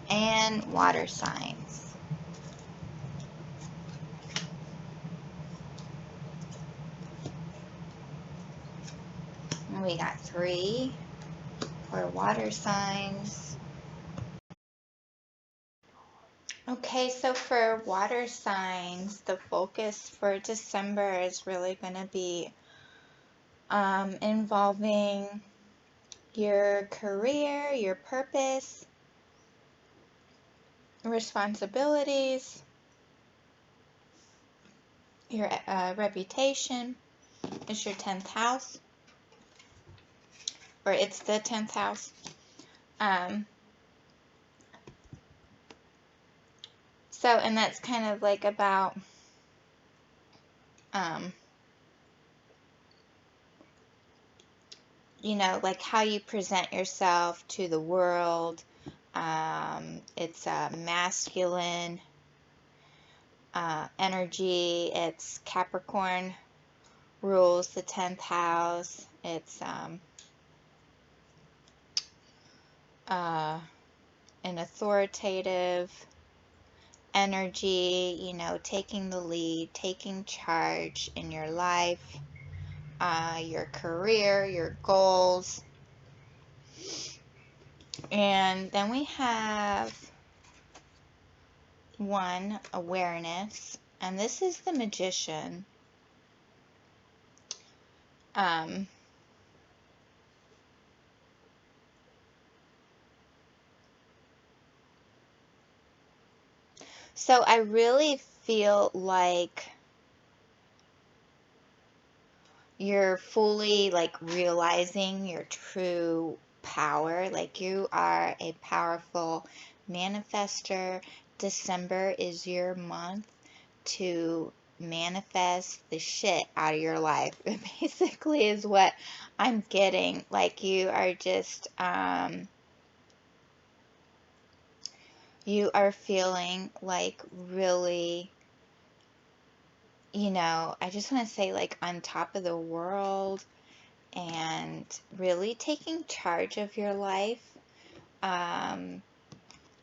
And water signs. And we got 3 for water signs. Okay, so for water signs, the focus for December is really going to be involving your career, your purpose, responsibilities, your reputation. It's your 10th house, or it's the 10th house. So, and that's kind of like about you know, like how you present yourself to the world. It's a masculine energy. It's Capricorn rules the 10th house. It's an authoritative energy, you know, taking the lead, taking charge in your life, your career, your goals. And then we have 1, awareness, and this is the Magician. So I really feel like you're fully like realizing your true power. Like you are a powerful manifester. December is your month to manifest the shit out of your life. It basically is what I'm getting. Like you are just you are feeling like really, you know, I just want to say like on top of the world and really taking charge of your life.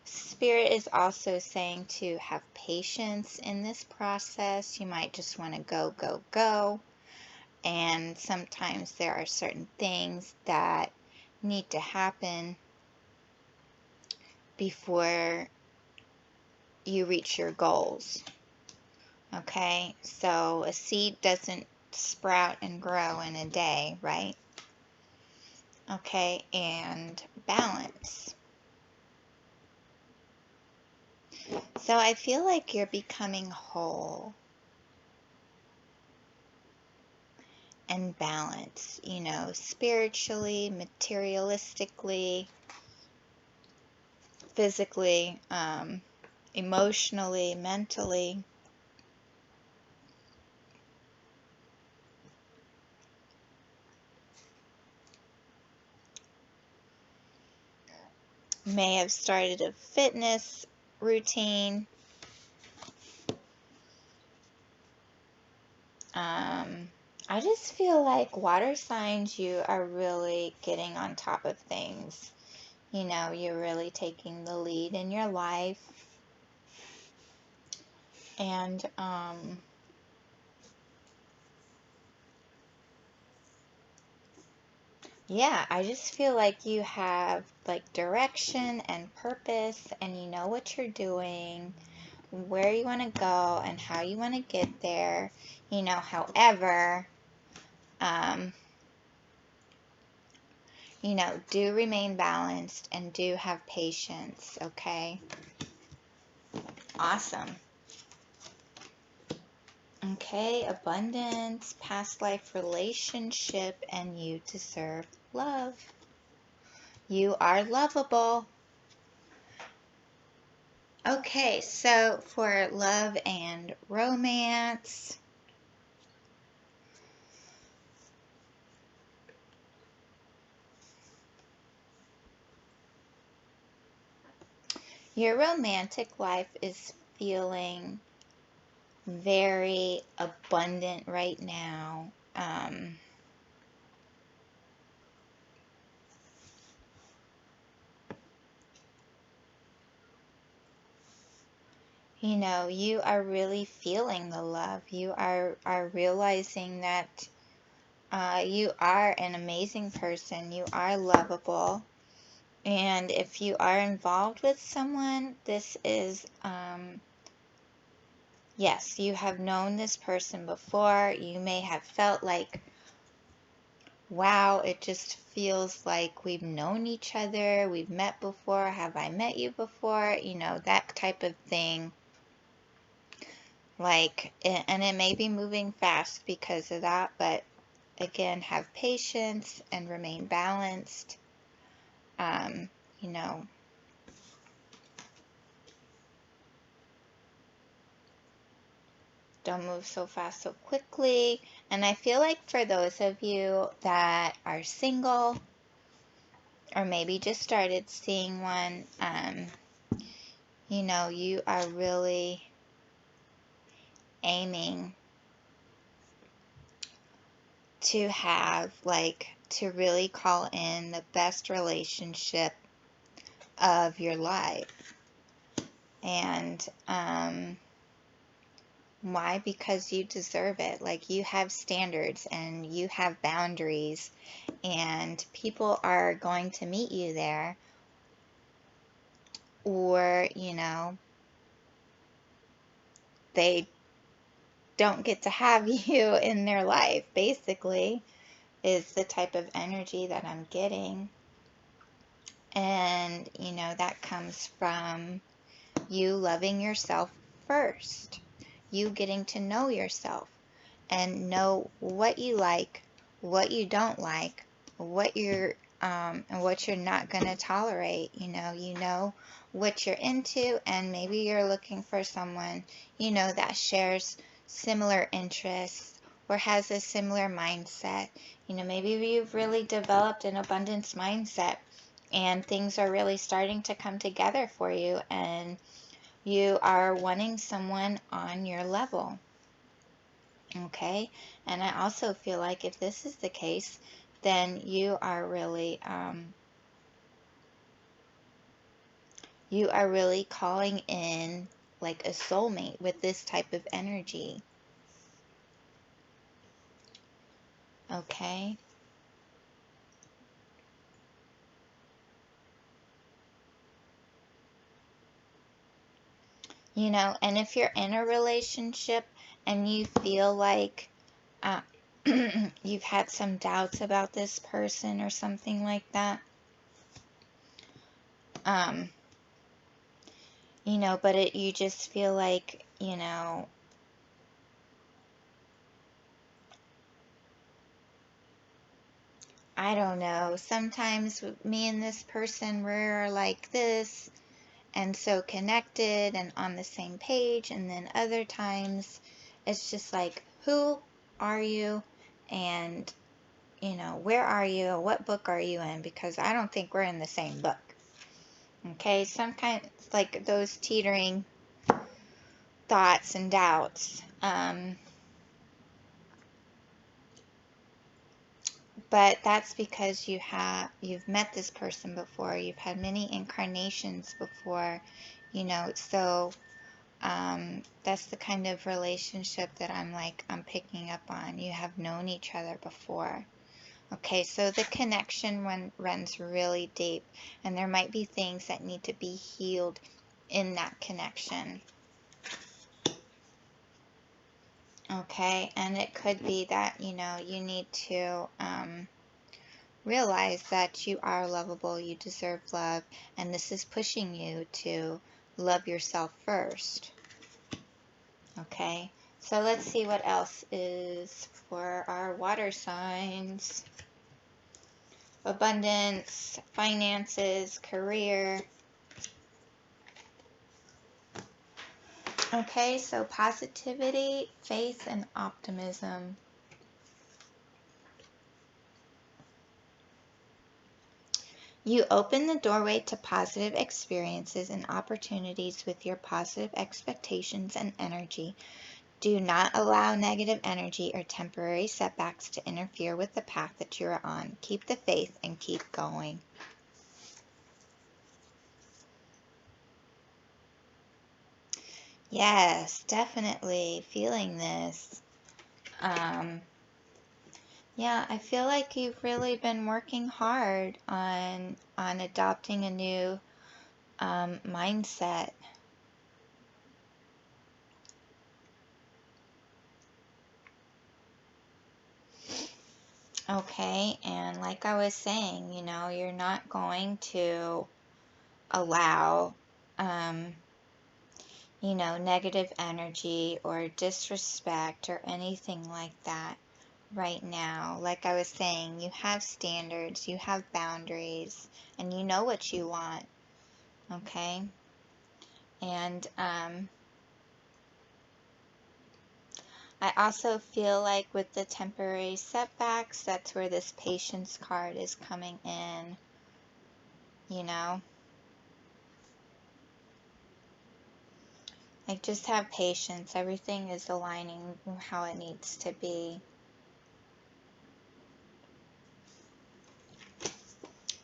Spirit is also saying to have patience in this process. You might just want to go, go, go. And sometimes there are certain things that need to happen before you reach your goals. Okay, so a seed doesn't sprout and grow in a day, right? Okay, and balance. So I feel like you're becoming whole and balanced, you know, spiritually, materialistically, physically, emotionally, mentally. May have started a fitness routine. I just feel like water signs, you are really getting on top of things. You know, you're really taking the lead in your life. And, yeah, I just feel like you have like direction and purpose, and you know what you're doing, where you want to go, and how you want to get there. You know, however, you know, do remain balanced and do have patience, okay? Awesome. Okay, abundance, past life relationship, and you deserve love. You are lovable. Okay, so for love and romance, your romantic life is feeling very abundant right now. You know, you are really feeling the love. You are realizing that you are an amazing person. You are lovable. And if you are involved with someone, this is, yes, you have known this person before. You may have felt like, wow, it just feels like we've known each other. We've met before. Have I met you before? You know, that type of thing. Like, and it may be moving fast because of that, but again, have patience and remain balanced. You know, don't move so fast so quickly. And I feel like for those of you that are single or maybe just started seeing one, you know, you are really aiming to have, like, to really call in the best relationship of your life. And why? Because you deserve it. Like, you have standards and you have boundaries, and people are going to meet you there, or, you know, they don't get to have you in their life, basically, is the type of energy that I'm getting. And, you know, that comes from you loving yourself first, you getting to know yourself and know what you like, what you don't like, what you're and what you're not going to tolerate. You know what you're into, and maybe you're looking for someone, you know, that shares similar interests or has a similar mindset. You know, maybe you've really developed an abundance mindset and things are really starting to come together for you, and you are wanting someone on your level. Okay, and I also feel like if this is the case, then you are really calling in like a soulmate with this type of energy. Okay? You know, and if you're in a relationship and you feel like uh, you've had some doubts about this person or something like that, you know, but you just feel like, you know, I don't know, sometimes me and this person, we're like this and so connected and on the same page, and then other times it's just like, who are you? And, you know, where are you? What book are you in? Because I don't think we're in the same book. Okay, sometimes like those teetering thoughts and doubts. But that's because you've met this person before, you've had many incarnations before, you know, so that's the kind of relationship that I'm picking up on. You have known each other before. Okay, so the connection runs really deep, and there might be things that need to be healed in that connection. Okay, and it could be that, you know, you need to realize that you are lovable, you deserve love, and this is pushing you to love yourself first. Okay, so let's see what else is for our water signs. Abundance, finances, career. Okay, so positivity, faith, and optimism. You open the doorway to positive experiences and opportunities with your positive expectations and energy. Do not allow negative energy or temporary setbacks to interfere with the path that you are on. Keep the faith and keep going. Yes, definitely feeling this. Yeah, I feel like you've really been working hard on adopting a new mindset. Okay, and like I was saying, you know, you're not going to allow, you know, negative energy or disrespect or anything like that right now. Like I was saying, you have standards, you have boundaries, and you know what you want, okay? And I also feel like with the temporary setbacks, that's where this patience card is coming in, you know? Like, just have patience. Everything is aligning how it needs to be.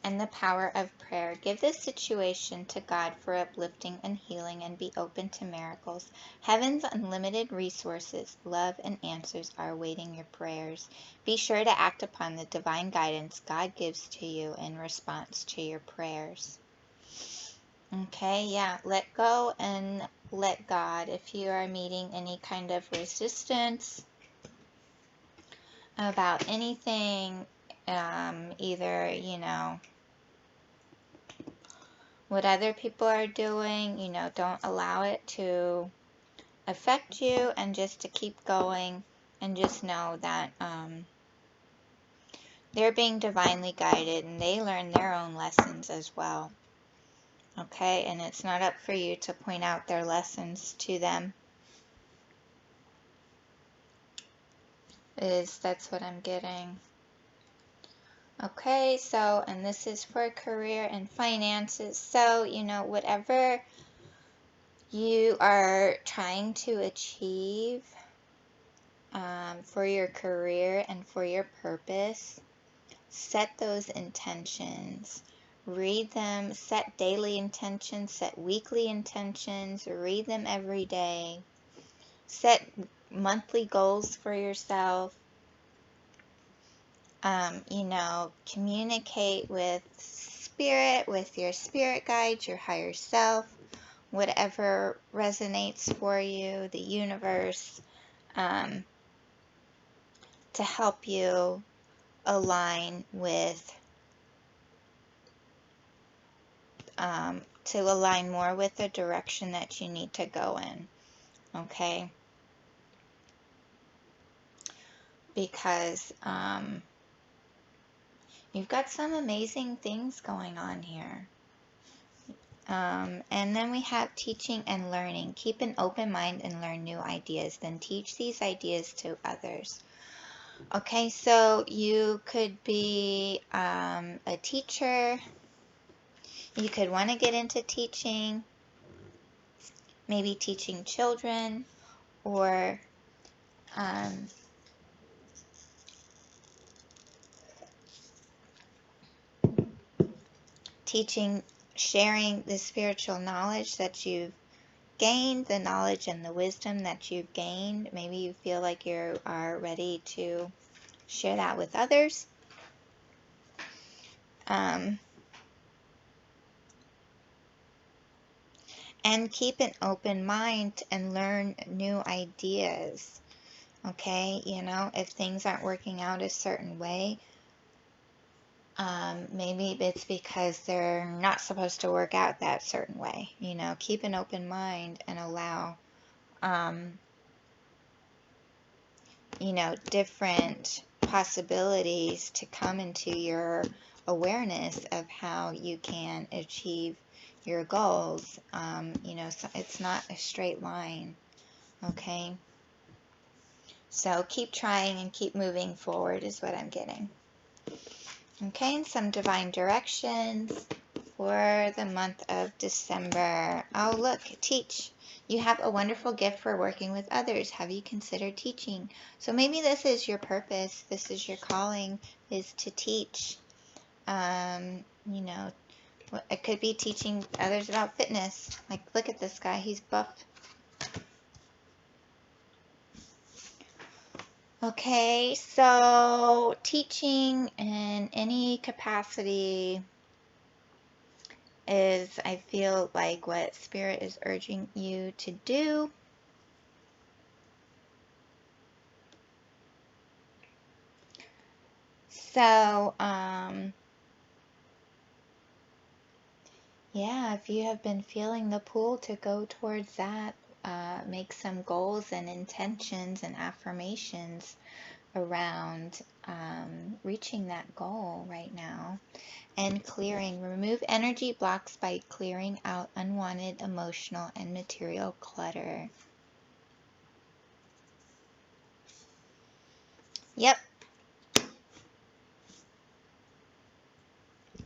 And the power of prayer. Give this situation to God for uplifting and healing, and be open to miracles. Heaven's unlimited resources, love, and answers are awaiting your prayers. Be sure to act upon the divine guidance God gives to you in response to your prayers. Okay, yeah, let go and let God. If you are meeting any kind of resistance about anything, either, you know, what other people are doing, you know, don't allow it to affect you, and just to keep going, and just know that they're being divinely guided, and they learn their own lessons as well. Okay, and it's not up for you to point out their lessons to them. That's what I'm getting. Okay, so, and this is for career and finances. So, you know, whatever you are trying to achieve for your career and for your purpose, set those intentions. Read them, set daily intentions, set weekly intentions, read them every day. Set monthly goals for yourself. you know, communicate with spirit, with your spirit guides, your higher self, whatever resonates for you, the universe, to help you align with, to align more with the direction that you need to go in, okay? Because you've got some amazing things going on here. And then we have teaching and learning. Keep an open mind and learn new ideas, then teach these ideas to others. Okay, so you could be a teacher. You could want to get into teaching, maybe teaching children, or teaching, sharing the spiritual knowledge that you've gained, the knowledge and the wisdom that you've gained. Maybe you feel like you are ready to share that with others. And keep an open mind and learn new ideas. Okay, you know, if things aren't working out a certain way, maybe it's because they're not supposed to work out that certain way. You know, keep an open mind and allow, you know, different possibilities to come into your awareness of how you can achieve your goals. You know, so it's not a straight line, okay? So keep trying and keep moving forward is what I'm getting. Okay, and some divine directions for the month of December. Oh, look, teach. You have a wonderful gift for working with others. Have you considered teaching? So maybe this is your purpose. This is your calling, is to teach. You know, it could be teaching others about fitness. Like, look at this guy. He's buff. Okay, so teaching in any capacity is, I feel like, what Spirit is urging you to do. So, yeah, if you have been feeling the pull to go towards that, make some goals and intentions and affirmations around reaching that goal right now. And clearing. Remove energy blocks by clearing out unwanted emotional and material clutter. Yep.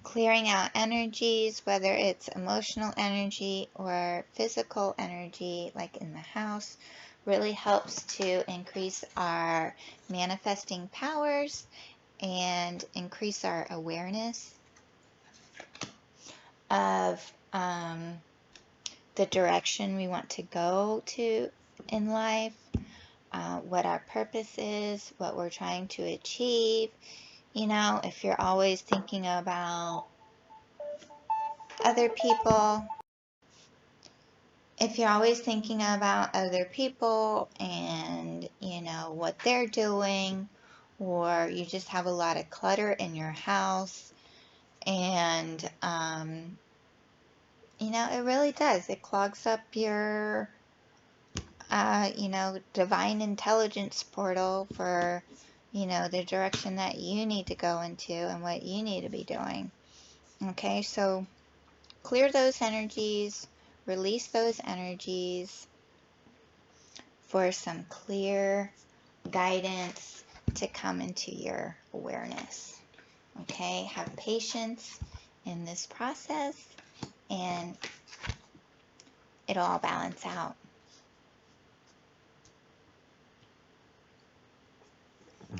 Clearing out energies, whether it's emotional energy or physical energy, like in the house, really helps to increase our manifesting powers and increase our awareness of the direction we want to go to in life, what our purpose is, what we're trying to achieve. You know, if you're always thinking about other people, and, you know, what they're doing, or you just have a lot of clutter in your house, and, you know, it really does. It clogs up your, you know, divine intelligence portal for, you know, the direction that you need to go into and what you need to be doing. Okay, so clear those energies, release those energies for some clear guidance to come into your awareness. Okay, have patience in this process and it'll all balance out.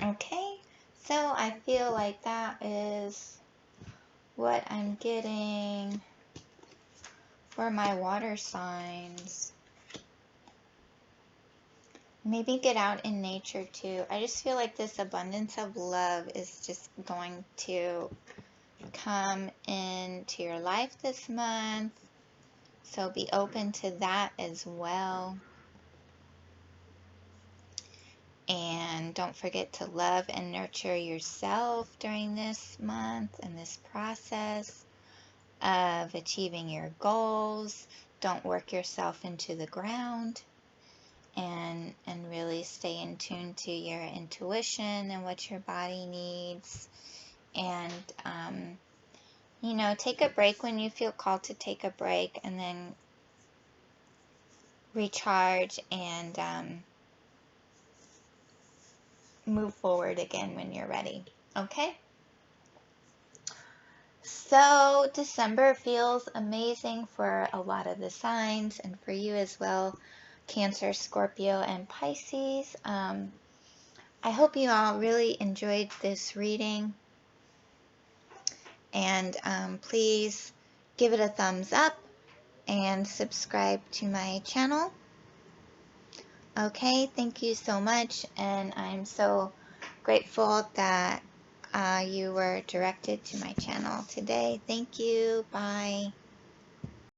Okay, so I feel like that is what I'm getting for my water signs. Maybe get out in nature too. I just feel like this abundance of love is just going to come into your life this month. So be open to that as well. And don't forget to love and nurture yourself during this month and this process of achieving your goals. Don't work yourself into the ground, and really stay in tune to your intuition and what your body needs. And you know, take a break when you feel called to take a break, and then recharge and move forward again when you're ready. Okay? So December feels amazing for a lot of the signs, and for you as well, Cancer, Scorpio, and Pisces. I hope you all really enjoyed this reading, and please give it a thumbs up and subscribe to my channel. Okay, thank you so much, and I'm so grateful that you were directed to my channel today. Thank you. Bye.